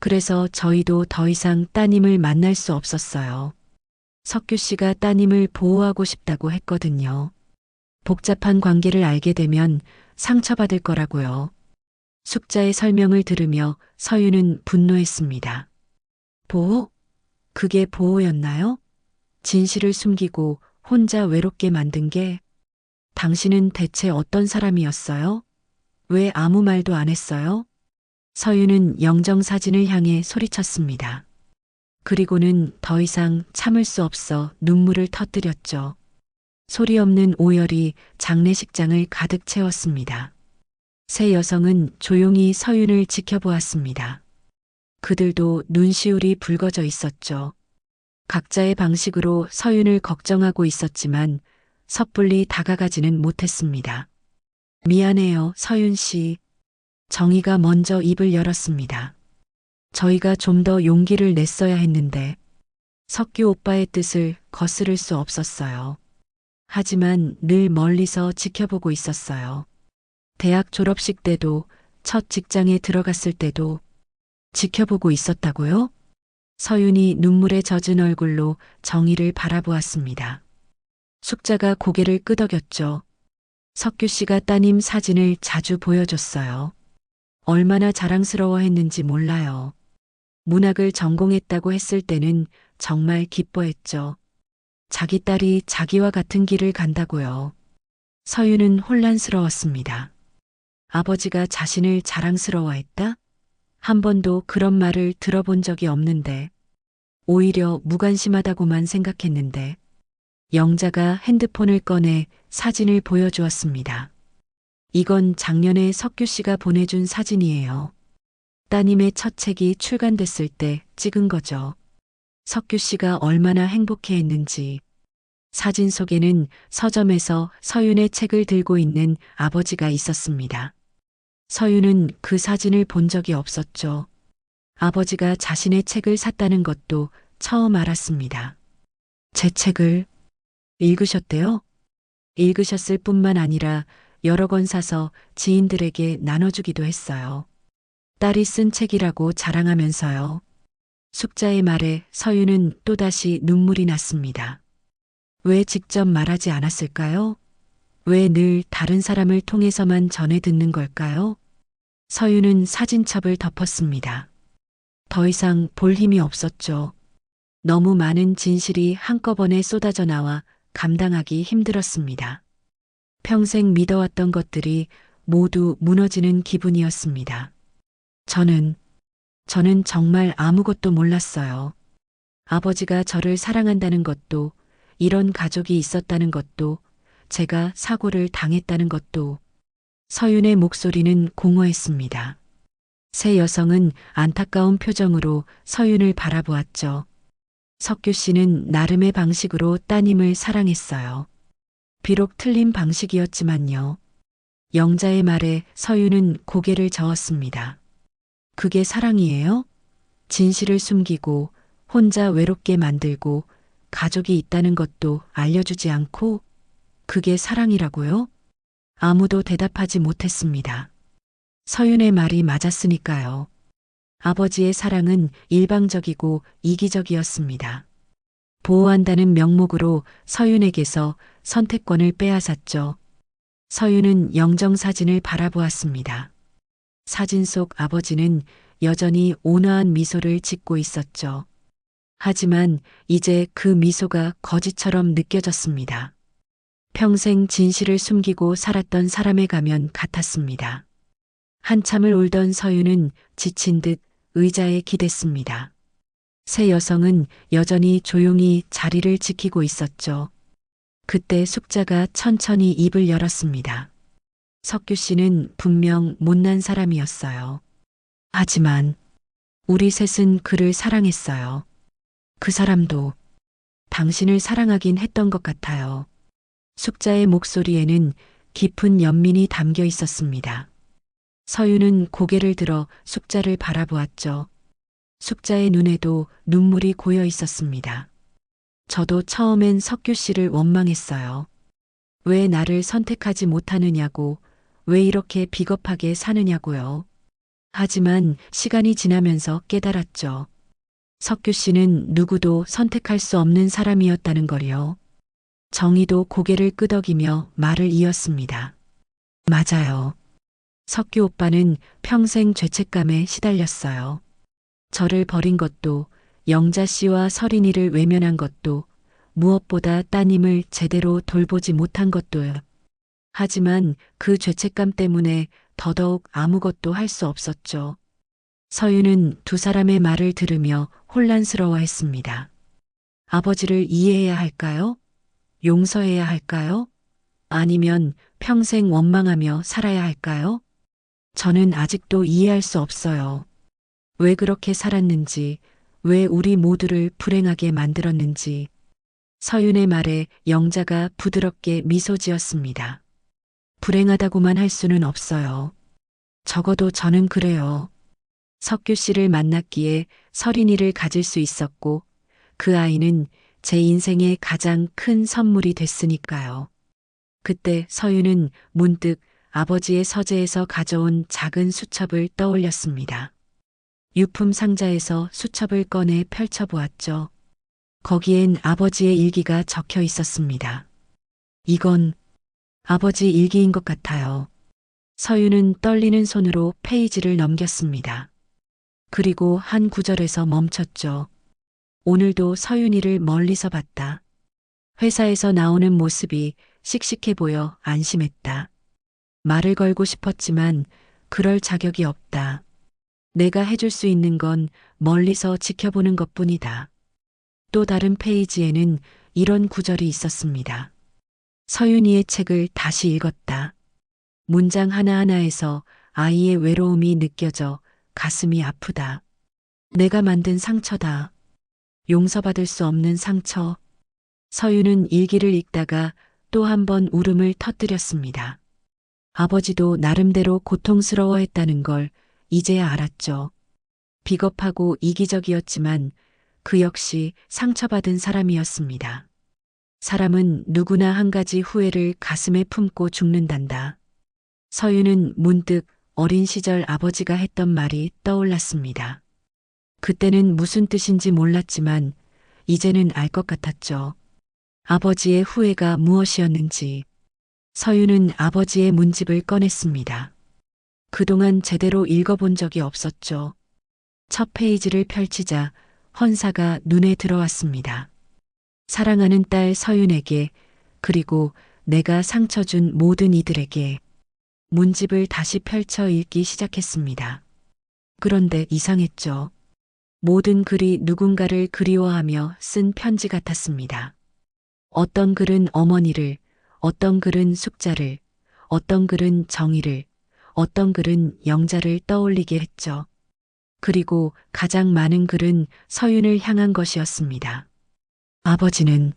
그래서 저희도 더 이상 따님을 만날 수 없었어요. 석규 씨가 따님을 보호하고 싶다고 했거든요. 복잡한 관계를 알게 되면 상처받을 거라고요. 숙자의 설명을 들으며 서윤은 분노했습니다. 보호? 그게 보호였나요? 진실을 숨기고 혼자 외롭게 만든 게 당신은 대체 어떤 사람이었어요? 왜 아무 말도 안 했어요? 서윤은 영정 사진을 향해 소리쳤습니다. 그리고는 더 이상 참을 수 없어 눈물을 터뜨렸죠. 소리 없는 오열이 장례식장을 가득 채웠습니다. 세 여성은 조용히 서윤을 지켜보았습니다. 그들도 눈시울이 붉어져 있었죠. 각자의 방식으로 서윤을 걱정하고 있었지만 섣불리 다가가지는 못했습니다. 미안해요, 서윤 씨. 정희가 먼저 입을 열었습니다. 저희가 좀 더 용기를 냈어야 했는데 석규 오빠의 뜻을 거스를 수 없었어요. 하지만 늘 멀리서 지켜보고 있었어요. 대학 졸업식 때도 첫 직장에 들어갔을 때도 지켜보고 있었다고요? 서윤이 눈물에 젖은 얼굴로 정희를 바라보았습니다. 숙자가 고개를 끄덕였죠. 석규 씨가 따님 사진을 자주 보여줬어요. 얼마나 자랑스러워했는지 몰라요. 문학을 전공했다고 했을 때는 정말 기뻐했죠. 자기 딸이 자기와 같은 길을 간다고요. 서윤은 혼란스러웠습니다. 아버지가 자신을 자랑스러워했다? 한 번도 그런 말을 들어본 적이 없는데, 오히려 무관심하다고만 생각했는데, 영자가 핸드폰을 꺼내 사진을 보여주었습니다. 이건 작년에 석규 씨가 보내준 사진이에요. 따님의 첫 책이 출간됐을 때 찍은 거죠. 석규 씨가 얼마나 행복해했는지. 사진 속에는 서점에서 서윤의 책을 들고 있는 아버지가 있었습니다. 서윤은 그 사진을 본 적이 없었죠. 아버지가 자신의 책을 샀다는 것도 처음 알았습니다. 제 책을 읽으셨대요? 읽으셨을 뿐만 아니라 여러 권 사서 지인들에게 나눠주기도 했어요. 딸이 쓴 책이라고 자랑하면서요. 숙자의 말에 서윤은 또다시 눈물이 났습니다. 왜 직접 말하지 않았을까요? 왜 늘 다른 사람을 통해서만 전해 듣는 걸까요? 서윤은 사진첩을 덮었습니다. 더 이상 볼 힘이 없었죠. 너무 많은 진실이 한꺼번에 쏟아져 나와 감당하기 힘들었습니다. 평생 믿어왔던 것들이 모두 무너지는 기분이었습니다. 저는 정말 아무것도 몰랐어요. 아버지가 저를 사랑한다는 것도, 이런 가족이 있었다는 것도, 제가 사고를 당했다는 것도. 서윤의 목소리는 공허했습니다. 세 여성은 안타까운 표정으로 서윤을 바라보았죠. 석규 씨는 나름의 방식으로 따님을 사랑했어요. 비록 틀린 방식이었지만요. 영자의 말에 서윤은 고개를 저었습니다. 그게 사랑이에요? 진실을 숨기고 혼자 외롭게 만들고 가족이 있다는 것도 알려주지 않고 그게 사랑이라고요? 아무도 대답하지 못했습니다. 서윤의 말이 맞았으니까요. 아버지의 사랑은 일방적이고 이기적이었습니다. 보호한다는 명목으로 서윤에게서 선택권을 빼앗았죠. 서윤은 영정 사진을 바라보았습니다. 사진 속 아버지는 여전히 온화한 미소를 짓고 있었죠. 하지만 이제 그 미소가 거짓처럼 느껴졌습니다. 평생 진실을 숨기고 살았던 사람의 가면 같았습니다. 한참을 울던 서윤은 지친 듯 의자에 기댔습니다. 세 여성은 여전히 조용히 자리를 지키고 있었죠. 그때 숙자가 천천히 입을 열었습니다. 석규 씨는 분명 못난 사람이었어요. 하지만 우리 셋은 그를 사랑했어요. 그 사람도 당신을 사랑하긴 했던 것 같아요. 숙자의 목소리에는 깊은 연민이 담겨 있었습니다. 서윤은 고개를 들어 숙자를 바라보았죠. 숙자의 눈에도 눈물이 고여 있었습니다. 저도 처음엔 석규 씨를 원망했어요. 왜 나를 선택하지 못하느냐고, 왜 이렇게 비겁하게 사느냐고요. 하지만 시간이 지나면서 깨달았죠. 석규 씨는 누구도 선택할 수 없는 사람이었다는 걸요. 정희도 고개를 끄덕이며 말을 이었습니다. 맞아요. 석규 오빠는 평생 죄책감에 시달렸어요. 저를 버린 것도, 영자 씨와 서린이를 외면한 것도, 무엇보다 따님을 제대로 돌보지 못한 것도요. 하지만 그 죄책감 때문에 더더욱 아무것도 할 수 없었죠. 서윤은 두 사람의 말을 들으며 혼란스러워했습니다. 아버지를 이해해야 할까요? 용서해야 할까요? 아니면 평생 원망하며 살아야 할까요? 저는 아직도 이해할 수 없어요. 왜 그렇게 살았는지, 왜 우리 모두를 불행하게 만들었는지. 서윤의 말에 영자가 부드럽게 미소 지었습니다. 불행하다고만 할 수는 없어요. 적어도 저는 그래요. 석규 씨를 만났기에 서린이를 가질 수 있었고, 그 아이는 제 인생의 가장 큰 선물이 됐으니까요. 그때 서윤은 문득 아버지의 서재에서 가져온 작은 수첩을 떠올렸습니다. 유품 상자에서 수첩을 꺼내 펼쳐보았죠. 거기엔 아버지의 일기가 적혀 있었습니다. 이건 아버지 일기인 것 같아요. 서윤은 떨리는 손으로 페이지를 넘겼습니다. 그리고 한 구절에서 멈췄죠. 오늘도 서윤이를 멀리서 봤다. 회사에서 나오는 모습이 씩씩해 보여 안심했다. 말을 걸고 싶었지만 그럴 자격이 없다. 내가 해줄 수 있는 건 멀리서 지켜보는 것뿐이다. 또 다른 페이지에는 이런 구절이 있었습니다. 서윤이의 책을 다시 읽었다. 문장 하나하나에서 아이의 외로움이 느껴져 가슴이 아프다. 내가 만든 상처다. 용서받을 수 없는 상처. 서윤은 일기를 읽다가 또 한 번 울음을 터뜨렸습니다. 아버지도 나름대로 고통스러워했다는 걸 이제야 알았죠. 비겁하고 이기적이었지만 그 역시 상처받은 사람이었습니다. 사람은 누구나 한 가지 후회를 가슴에 품고 죽는단다. 서윤은 문득 어린 시절 아버지가 했던 말이 떠올랐습니다. 그때는 무슨 뜻인지 몰랐지만 이제는 알 것 같았죠. 아버지의 후회가 무엇이었는지. 서윤은 아버지의 문집을 꺼냈습니다. 그동안 제대로 읽어본 적이 없었죠. 첫 페이지를 펼치자 헌사가 눈에 들어왔습니다. 사랑하는 딸 서윤에게, 그리고 내가 상처 준 모든 이들에게. 문집을 다시 펼쳐 읽기 시작했습니다. 그런데 이상했죠. 모든 글이 누군가를 그리워하며 쓴 편지 같았습니다. 어떤 글은 어머니를, 어떤 글은 숙자를, 어떤 글은 정의를, 어떤 글은 영자를 떠올리게 했죠. 그리고 가장 많은 글은 서윤을 향한 것이었습니다. 아버지는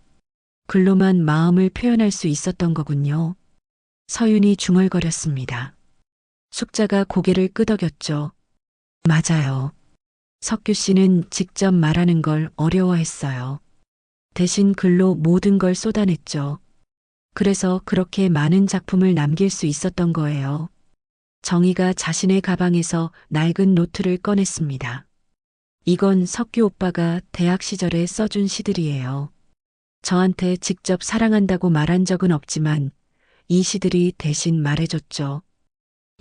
글로만 마음을 표현할 수 있었던 거군요. 서윤이 중얼거렸습니다. 숙자가 고개를 끄덕였죠. 맞아요. 석규 씨는 직접 말하는 걸 어려워했어요. 대신 글로 모든 걸 쏟아냈죠. 그래서 그렇게 많은 작품을 남길 수 있었던 거예요. 정희가 자신의 가방에서 낡은 노트를 꺼냈습니다. 이건 석규 오빠가 대학 시절에 써준 시들이에요. 저한테 직접 사랑한다고 말한 적은 없지만 이 시들이 대신 말해줬죠.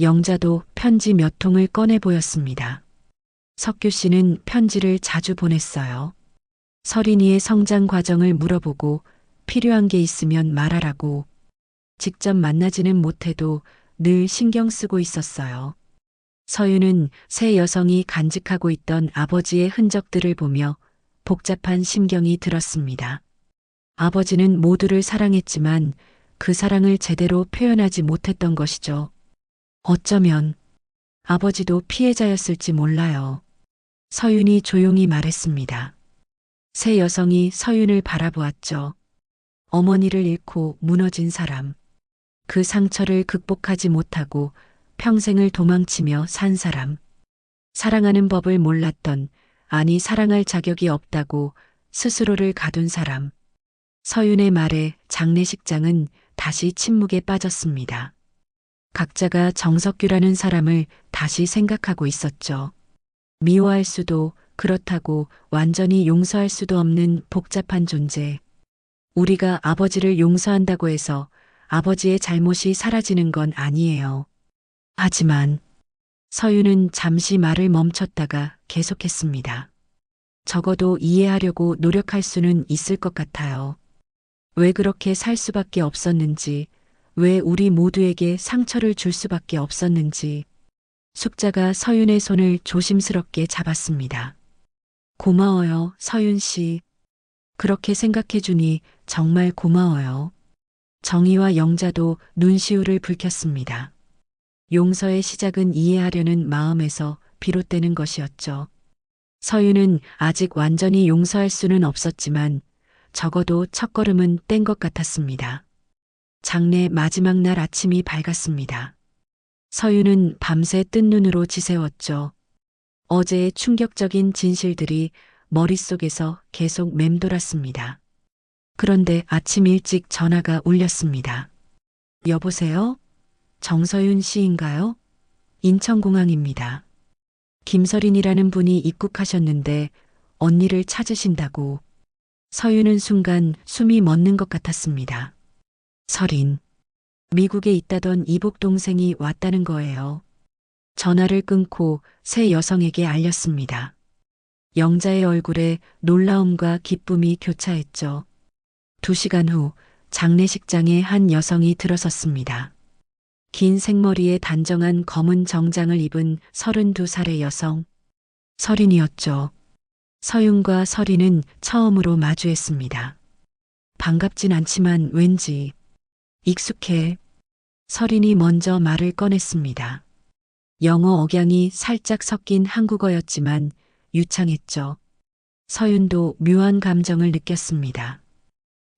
영자도 편지 몇 통을 꺼내 보였습니다. 석규 씨는 편지를 자주 보냈어요. 서린이의 성장 과정을 물어보고 필요한 게 있으면 말하라고. 직접 만나지는 못해도 늘 신경 쓰고 있었어요. 서윤은 새 여성이 간직하고 있던 아버지의 흔적들을 보며 복잡한 심경이 들었습니다. 아버지는 모두를 사랑했지만 그 사랑을 제대로 표현하지 못했던 것이죠. 어쩌면 아버지도 피해자였을지 몰라요. 서윤이 조용히 말했습니다. 새 여성이 서윤을 바라보았죠. 어머니를 잃고 무너진 사람. 그 상처를 극복하지 못하고 평생을 도망치며 산 사람. 사랑하는 법을 몰랐던, 아니 사랑할 자격이 없다고 스스로를 가둔 사람. 서윤의 말에 장례식장은 다시 침묵에 빠졌습니다. 각자가 정석규라는 사람을 다시 생각하고 있었죠. 미워할 수도, 그렇다고 완전히 용서할 수도 없는 복잡한 존재. 우리가 아버지를 용서한다고 해서 아버지의 잘못이 사라지는 건 아니에요. 하지만 서윤은 잠시 말을 멈췄다가 계속했습니다. 적어도 이해하려고 노력할 수는 있을 것 같아요. 왜 그렇게 살 수밖에 없었는지, 왜 우리 모두에게 상처를 줄 수밖에 없었는지. 숙자가 서윤의 손을 조심스럽게 잡았습니다. 고마워요, 서윤 씨. 그렇게 생각해 주니 정말 고마워요. 정희와 영자도 눈시울을 붉혔습니다. 용서의 시작은 이해하려는 마음에서 비롯되는 것이었죠. 서윤은 아직 완전히 용서할 수는 없었지만 적어도 첫걸음은 뗀 것 같았습니다. 장례 마지막 날 아침이 밝았습니다. 서윤은 밤새 뜬 눈으로 지새웠죠. 어제의 충격적인 진실들이 머릿속에서 계속 맴돌았습니다. 그런데 아침 일찍 전화가 울렸습니다. 여보세요? 정서윤 씨인가요? 인천공항입니다. 김서린이라는 분이 입국하셨는데 언니를 찾으신다고. 서윤은 순간 숨이 멎는 것 같았습니다. 서린. 미국에 있다던 이복 동생이 왔다는 거예요. 전화를 끊고 새 여성에게 알렸습니다. 영자의 얼굴에 놀라움과 기쁨이 교차했죠. 2시간 후 장례식장에 한 여성이 들어섰습니다. 긴 생머리에 단정한 검은 정장을 입은 32살의 여성. 서린이었죠. 서윤과 서린은 처음으로 마주했습니다. 반갑진 않지만 왠지 익숙해. 서린이 먼저 말을 꺼냈습니다. 영어 억양이 살짝 섞인 한국어였지만 유창했죠. 서윤도 묘한 감정을 느꼈습니다.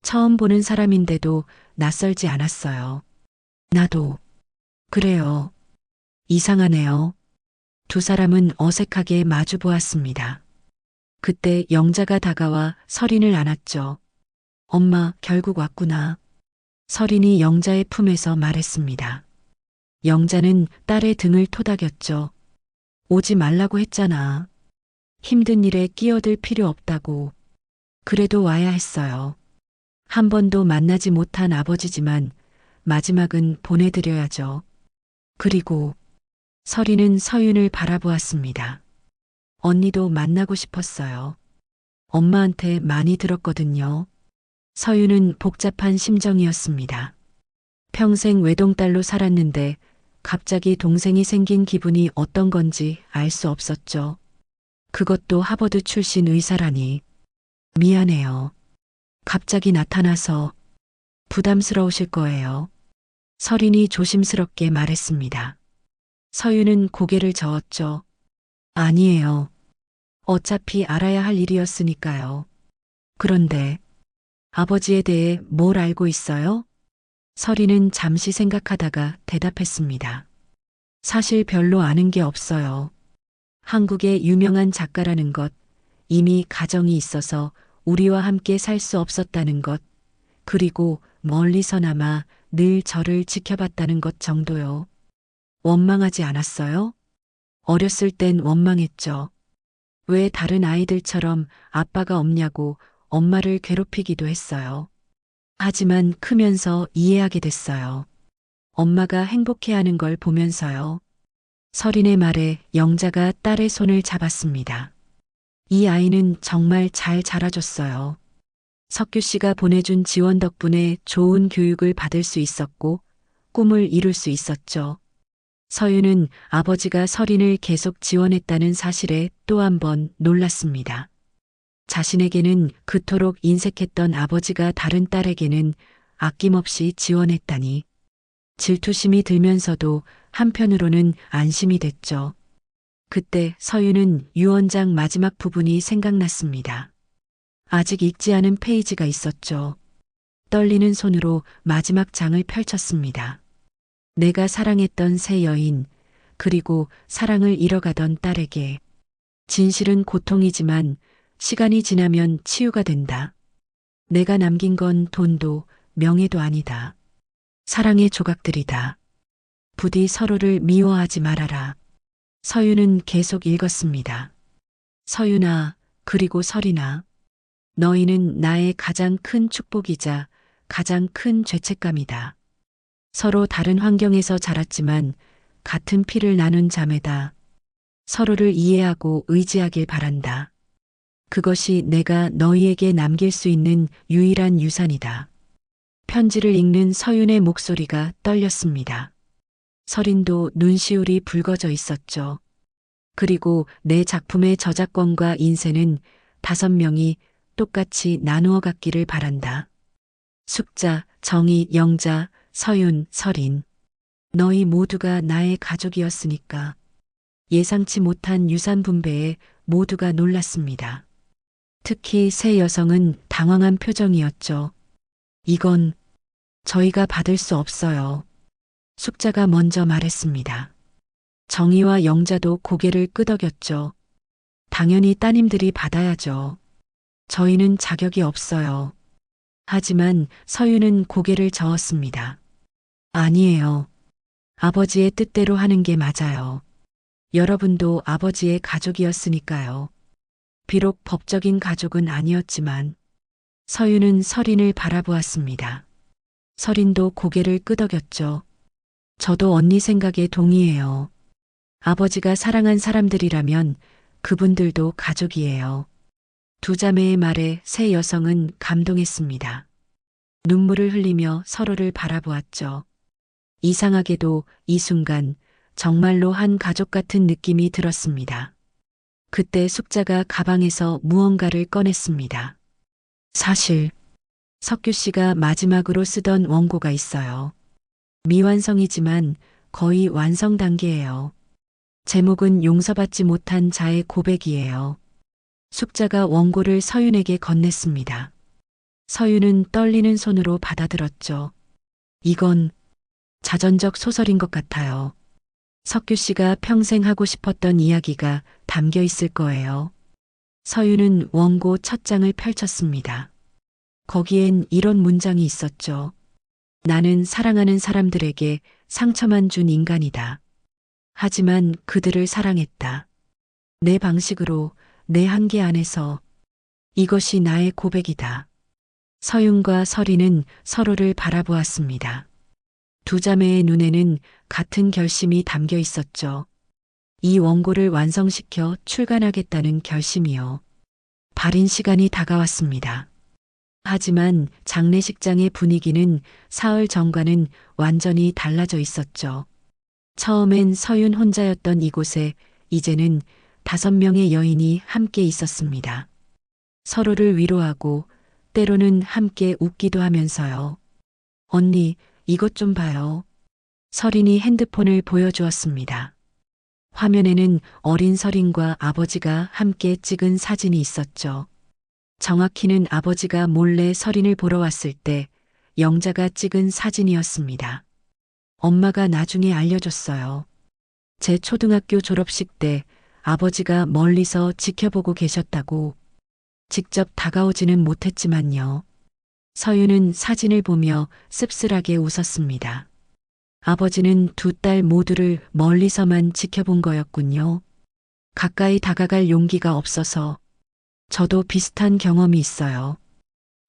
처음 보는 사람인데도 낯설지 않았어요. 나도. 그래요. 이상하네요. 두 사람은 어색하게 마주 보았습니다. 그때 영자가 다가와 서린을 안았죠. 엄마, 결국 왔구나. 서린이 영자의 품에서 말했습니다. 영자는 딸의 등을 토닥였죠. 오지 말라고 했잖아. 힘든 일에 끼어들 필요 없다고. 그래도 와야 했어요. 한 번도 만나지 못한 아버지지만 마지막은 보내드려야죠. 그리고 서린은 서윤을 바라보았습니다. 언니도 만나고 싶었어요. 엄마한테 많이 들었거든요. 서윤은 복잡한 심정이었습니다. 평생 외동딸로 살았는데 갑자기 동생이 생긴 기분이 어떤 건지 알 수 없었죠. 그것도 하버드 출신 의사라니. 미안해요. 갑자기 나타나서 부담스러우실 거예요. 서린이 조심스럽게 말했습니다. 서윤은 고개를 저었죠. 아니에요. 어차피 알아야 할 일이었으니까요. 그런데 아버지에 대해 뭘 알고 있어요? 서린은 잠시 생각하다가 대답했습니다. 사실 별로 아는 게 없어요. 한국의 유명한 작가라는 것, 이미 가정이 있어서 우리와 함께 살 수 없었다는 것, 그리고 멀리서나마 늘 저를 지켜봤다는 것 정도요. 원망하지 않았어요? 어렸을 땐 원망했죠. 왜 다른 아이들처럼 아빠가 없냐고 엄마를 괴롭히기도 했어요. 하지만 크면서 이해하게 됐어요. 엄마가 행복해하는 걸 보면서요. 서린의 말에 영자가 딸의 손을 잡았습니다. 이 아이는 정말 잘 자라줬어요. 석규 씨가 보내준 지원 덕분에 좋은 교육을 받을 수 있었고 꿈을 이룰 수 있었죠. 서윤은 아버지가 서린을 계속 지원했다는 사실에 또 한 번 놀랐습니다. 자신에게는 그토록 인색했던 아버지가 다른 딸에게는 아낌없이 지원했다니. 질투심이 들면서도 한편으로는 안심이 됐죠. 그때 서윤은 유언장 마지막 부분이 생각났습니다. 아직 읽지 않은 페이지가 있었죠. 떨리는 손으로 마지막 장을 펼쳤습니다. 내가 사랑했던 새 여인, 그리고 사랑을 잃어가던 딸에게. 진실은 고통이지만 시간이 지나면 치유가 된다. 내가 남긴 건 돈도 명예도 아니다. 사랑의 조각들이다. 부디 서로를 미워하지 말아라. 서윤은 계속 읽었습니다. 서윤아, 그리고 서린아. 너희는 나의 가장 큰 축복이자 가장 큰 죄책감이다. 서로 다른 환경에서 자랐지만 같은 피를 나눈 자매다. 서로를 이해하고 의지하길 바란다. 그것이 내가 너희에게 남길 수 있는 유일한 유산이다. 편지를 읽는 서윤의 목소리가 떨렸습니다. 서린도 눈시울이 붉어져 있었죠. 그리고 내 작품의 저작권과 인쇄는 5명이 똑같이 나누어 갖기를 바란다. 숙자, 정희, 영자, 서윤, 서린. 너희 모두가 나의 가족이었으니까. 예상치 못한 유산 분배에 모두가 놀랐습니다. 특히 세 여성은 당황한 표정이었죠. 이건 저희가 받을 수 없어요. 숙자가 먼저 말했습니다. 정희와 영자도 고개를 끄덕였죠. 당연히 따님들이 받아야죠. 저희는 자격이 없어요. 하지만 서윤은 고개를 저었습니다. 아니에요. 아버지의 뜻대로 하는 게 맞아요. 여러분도 아버지의 가족이었으니까요. 비록 법적인 가족은 아니었지만 서윤은 서린을 바라보았습니다. 서린도 고개를 끄덕였죠. 저도 언니 생각에 동의해요. 아버지가 사랑한 사람들이라면 그분들도 가족이에요. 두 자매의 말에 세 여성은 감동했습니다. 눈물을 흘리며 서로를 바라보았죠. 이상하게도 이 순간 정말로 한 가족 같은 느낌이 들었습니다. 그때 숙자가 가방에서 무언가를 꺼냈습니다. 사실 석규 씨가 마지막으로 쓰던 원고가 있어요. 미완성이지만 거의 완성 단계예요. 제목은 용서받지 못한 자의 고백이에요. 숙자가 원고를 서윤에게 건넸습니다. 서윤은 떨리는 손으로 받아들었죠. 이건 자전적 소설인 것 같아요. 석규 씨가 평생 하고 싶었던 이야기가 담겨 있을 거예요. 서윤은 원고 첫 장을 펼쳤습니다. 거기엔 이런 문장이 있었죠. 나는 사랑하는 사람들에게 상처만 준 인간이다. 하지만 그들을 사랑했다. 내 방식으로, 내 한계 안에서. 이것이 나의 고백이다. 서윤과 서린은 서로를 바라보았습니다. 두 자매의 눈에는 같은 결심이 담겨 있었죠. 이 원고를 완성시켜 출간하겠다는 결심이요. 발인 시간이 다가왔습니다. 하지만 장례식장의 분위기는 사흘 전과는 완전히 달라져 있었죠. 처음엔 서윤 혼자였던 이곳에 이제는 5명의 여인이 함께 있었습니다. 서로를 위로하고 때로는 함께 웃기도 하면서요. 언니, 이것 좀 봐요. 서린이 핸드폰을 보여주었습니다. 화면에는 어린 서린과 아버지가 함께 찍은 사진이 있었죠. 정확히는 아버지가 몰래 서린을 보러 왔을 때 영자가 찍은 사진이었습니다. 엄마가 나중에 알려줬어요. 제 초등학교 졸업식 때 아버지가 멀리서 지켜보고 계셨다고. 직접 다가오지는 못했지만요. 서윤은 사진을 보며 씁쓸하게 웃었습니다. 아버지는 두 딸 모두를 멀리서만 지켜본 거였군요. 가까이 다가갈 용기가 없어서. 저도 비슷한 경험이 있어요.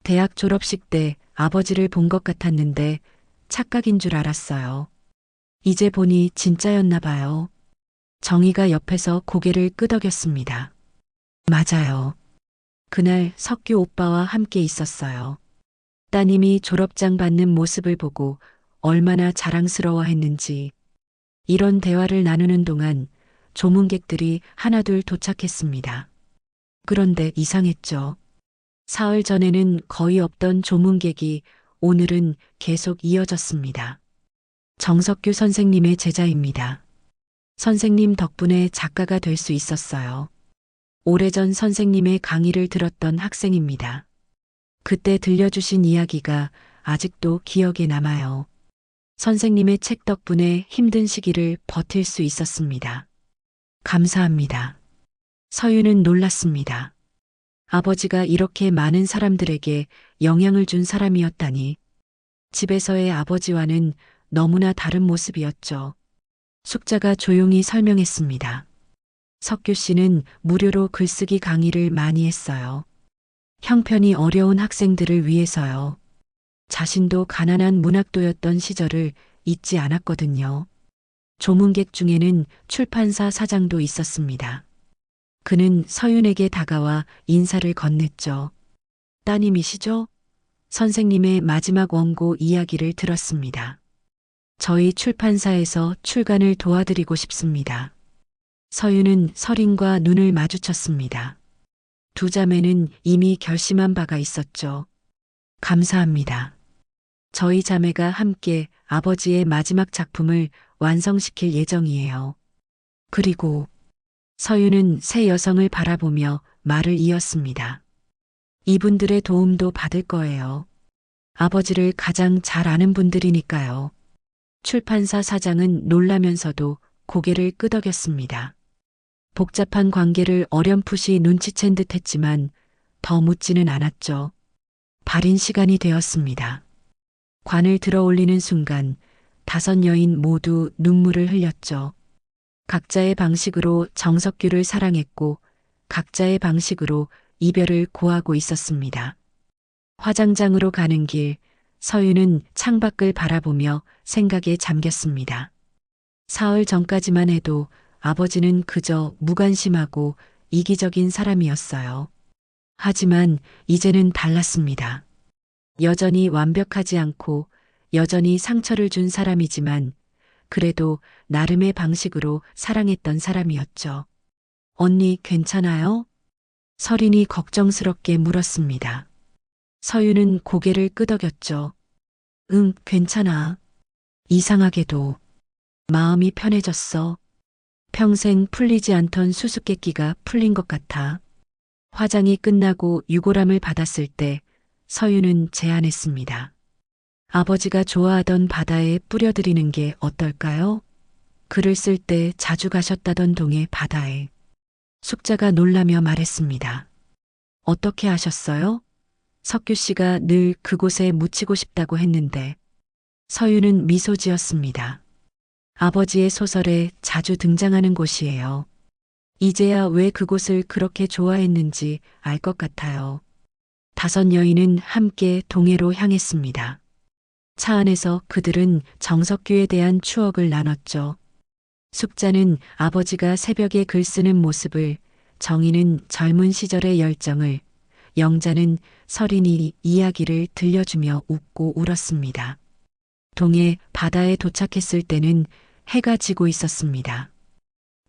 대학 졸업식 때 아버지를 본 것 같았는데 착각인 줄 알았어요. 이제 보니 진짜였나 봐요. 정희가 옆에서 고개를 끄덕였습니다. 맞아요. 그날 석규 오빠와 함께 있었어요. 따님이 졸업장 받는 모습을 보고 얼마나 자랑스러워했는지. 이런 대화를 나누는 동안 조문객들이 하나둘 도착했습니다. 그런데 이상했죠. 사흘 전에는 거의 없던 조문객이 오늘은 계속 이어졌습니다. 정석규 선생님의 제자입니다. 선생님 덕분에 작가가 될 수 있었어요. 오래전 선생님의 강의를 들었던 학생입니다. 그때 들려주신 이야기가 아직도 기억에 남아요. 선생님의 책 덕분에 힘든 시기를 버틸 수 있었습니다. 감사합니다. 서윤은 놀랐습니다. 아버지가 이렇게 많은 사람들에게 영향을 준 사람이었다니. 집에서의 아버지와는 너무나 다른 모습이었죠. 숙자가 조용히 설명했습니다. 석규 씨는 무료로 글쓰기 강의를 많이 했어요. 형편이 어려운 학생들을 위해서요. 자신도 가난한 문학도였던 시절을 잊지 않았거든요. 조문객 중에는 출판사 사장도 있었습니다. 그는 서윤에게 다가와 인사를 건넸죠. 따님이시죠? 선생님의 마지막 원고 이야기를 들었습니다. 저희 출판사에서 출간을 도와드리고 싶습니다. 서윤은 설인과 눈을 마주쳤습니다. 두 자매는 이미 결심한 바가 있었죠. 감사합니다. 저희 자매가 함께 아버지의 마지막 작품을 완성시킬 예정이에요. 그리고 서윤은 새 여성을 바라보며 말을 이었습니다. 이분들의 도움도 받을 거예요. 아버지를 가장 잘 아는 분들이니까요. 출판사 사장은 놀라면서도 고개를 끄덕였습니다. 복잡한 관계를 어렴풋이 눈치챈 듯 했지만 더 묻지는 않았죠. 발인 시간이 되었습니다. 관을 들어 올리는 순간 5 여인 모두 눈물을 흘렸죠. 각자의 방식으로 정석규를 사랑했고 각자의 방식으로 이별을 고하고 있었습니다. 화장장으로 가는 길, 서윤은 창밖을 바라보며 생각에 잠겼습니다. 사흘 전까지만 해도 아버지는 그저 무관심하고 이기적인 사람이었어요. 하지만 이제는 달랐습니다. 여전히 완벽하지 않고 여전히 상처를 준 사람이지만 그래도 나름의 방식으로 사랑했던 사람이었죠. 언니 괜찮아요? 설인이 걱정스럽게 물었습니다. 서윤은 고개를 끄덕였죠. 응, 괜찮아. 이상하게도 마음이 편해졌어. 평생 풀리지 않던 수수께끼가 풀린 것 같아. 화장이 끝나고 유골함을 받았을 때 서윤은 제안했습니다. 아버지가 좋아하던 바다에 뿌려드리는 게 어떨까요? 글을 쓸 때 자주 가셨다던 동해 바다에. 숙자가 놀라며 말했습니다. 어떻게 아셨어요? 석규 씨가 늘 그곳에 묻히고 싶다고 했는데 서윤은 미소 지었습니다. 아버지의 소설에 자주 등장하는 곳이에요. 이제야 왜 그곳을 그렇게 좋아했는지 알 것 같아요. 5 여인은 함께 동해로 향했습니다. 차 안에서 그들은 정석규에 대한 추억을 나눴죠. 숙자는 아버지가 새벽에 글 쓰는 모습을, 정희는 젊은 시절의 열정을, 영자는 설인이 이야기를 들려주며 웃고 울었습니다. 동해 바다에 도착했을 때는 해가 지고 있었습니다.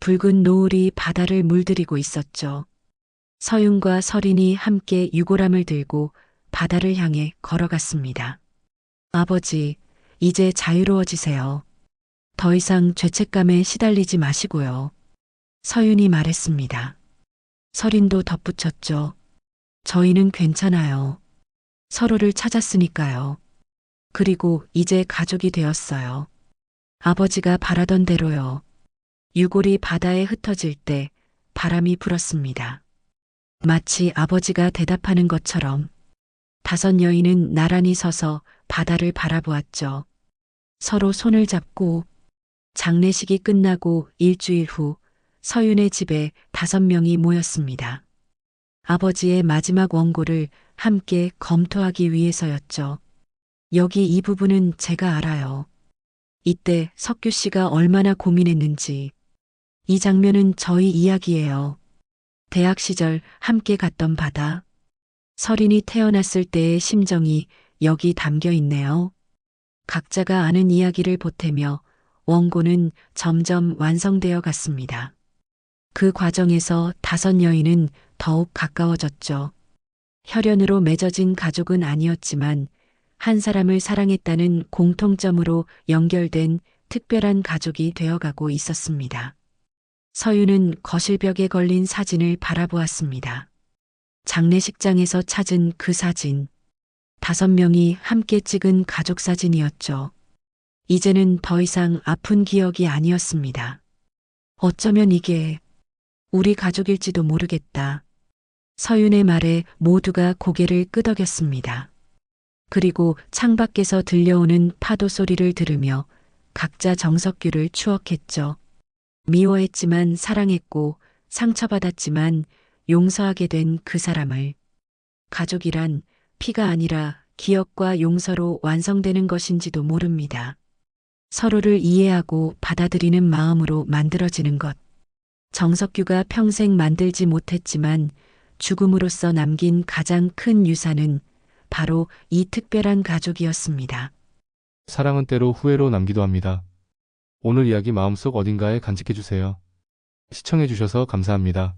붉은 노을이 바다를 물들이고 있었죠. 서윤과 설인이 함께 유골함을 들고 바다를 향해 걸어갔습니다. 아버지, 이제 자유로워지세요. 더 이상 죄책감에 시달리지 마시고요. 서윤이 말했습니다. 설인도 덧붙였죠. 저희는 괜찮아요. 서로를 찾았으니까요. 그리고 이제 가족이 되었어요. 아버지가 바라던 대로요. 유골이 바다에 흩어질 때 바람이 불었습니다. 마치 아버지가 대답하는 것처럼 5 여인은 나란히 서서 바다를 바라보았죠. 서로 손을 잡고. 장례식이 끝나고 일주일 후 서윤의 집에 5 명이 모였습니다. 아버지의 마지막 원고를 함께 검토하기 위해서였죠. 여기 이 부분은 제가 알아요. 이때 석규 씨가 얼마나 고민했는지. 이 장면은 저희 이야기예요. 대학 시절 함께 갔던 바다. 설인이 태어났을 때의 심정이 여기 담겨 있네요. 각자가 아는 이야기를 보태며 원고는 점점 완성되어 갔습니다. 그 과정에서 5 여인은 더욱 가까워졌죠. 혈연으로 맺어진 가족은 아니었지만 한 사람을 사랑했다는 공통점으로 연결된 특별한 가족이 되어가고 있었습니다. 서윤은 거실벽에 걸린 사진을 바라보았습니다. 장례식장에서 찾은 그 사진. 5 명이 함께 찍은 가족 사진이었죠. 이제는 더 이상 아픈 기억이 아니었습니다. 어쩌면 이게 우리 가족일지도 모르겠다. 서윤의 말에 모두가 고개를 끄덕였습니다. 그리고 창밖에서 들려오는 파도 소리를 들으며 각자 정석규를 추억했죠. 미워했지만 사랑했고 상처받았지만 용서하게 된 그 사람을. 가족이란 피가 아니라 기억과 용서로 완성되는 것인지도 모릅니다. 서로를 이해하고 받아들이는 마음으로 만들어지는 것. 정석규가 평생 만들지 못했지만 죽음으로써 남긴 가장 큰 유산은 바로 이 특별한 가족이었습니다. 사랑은 때로 후회로 남기도 합니다. 오늘 이야기 마음속 어딘가에 간직해주세요. 시청해주셔서 감사합니다.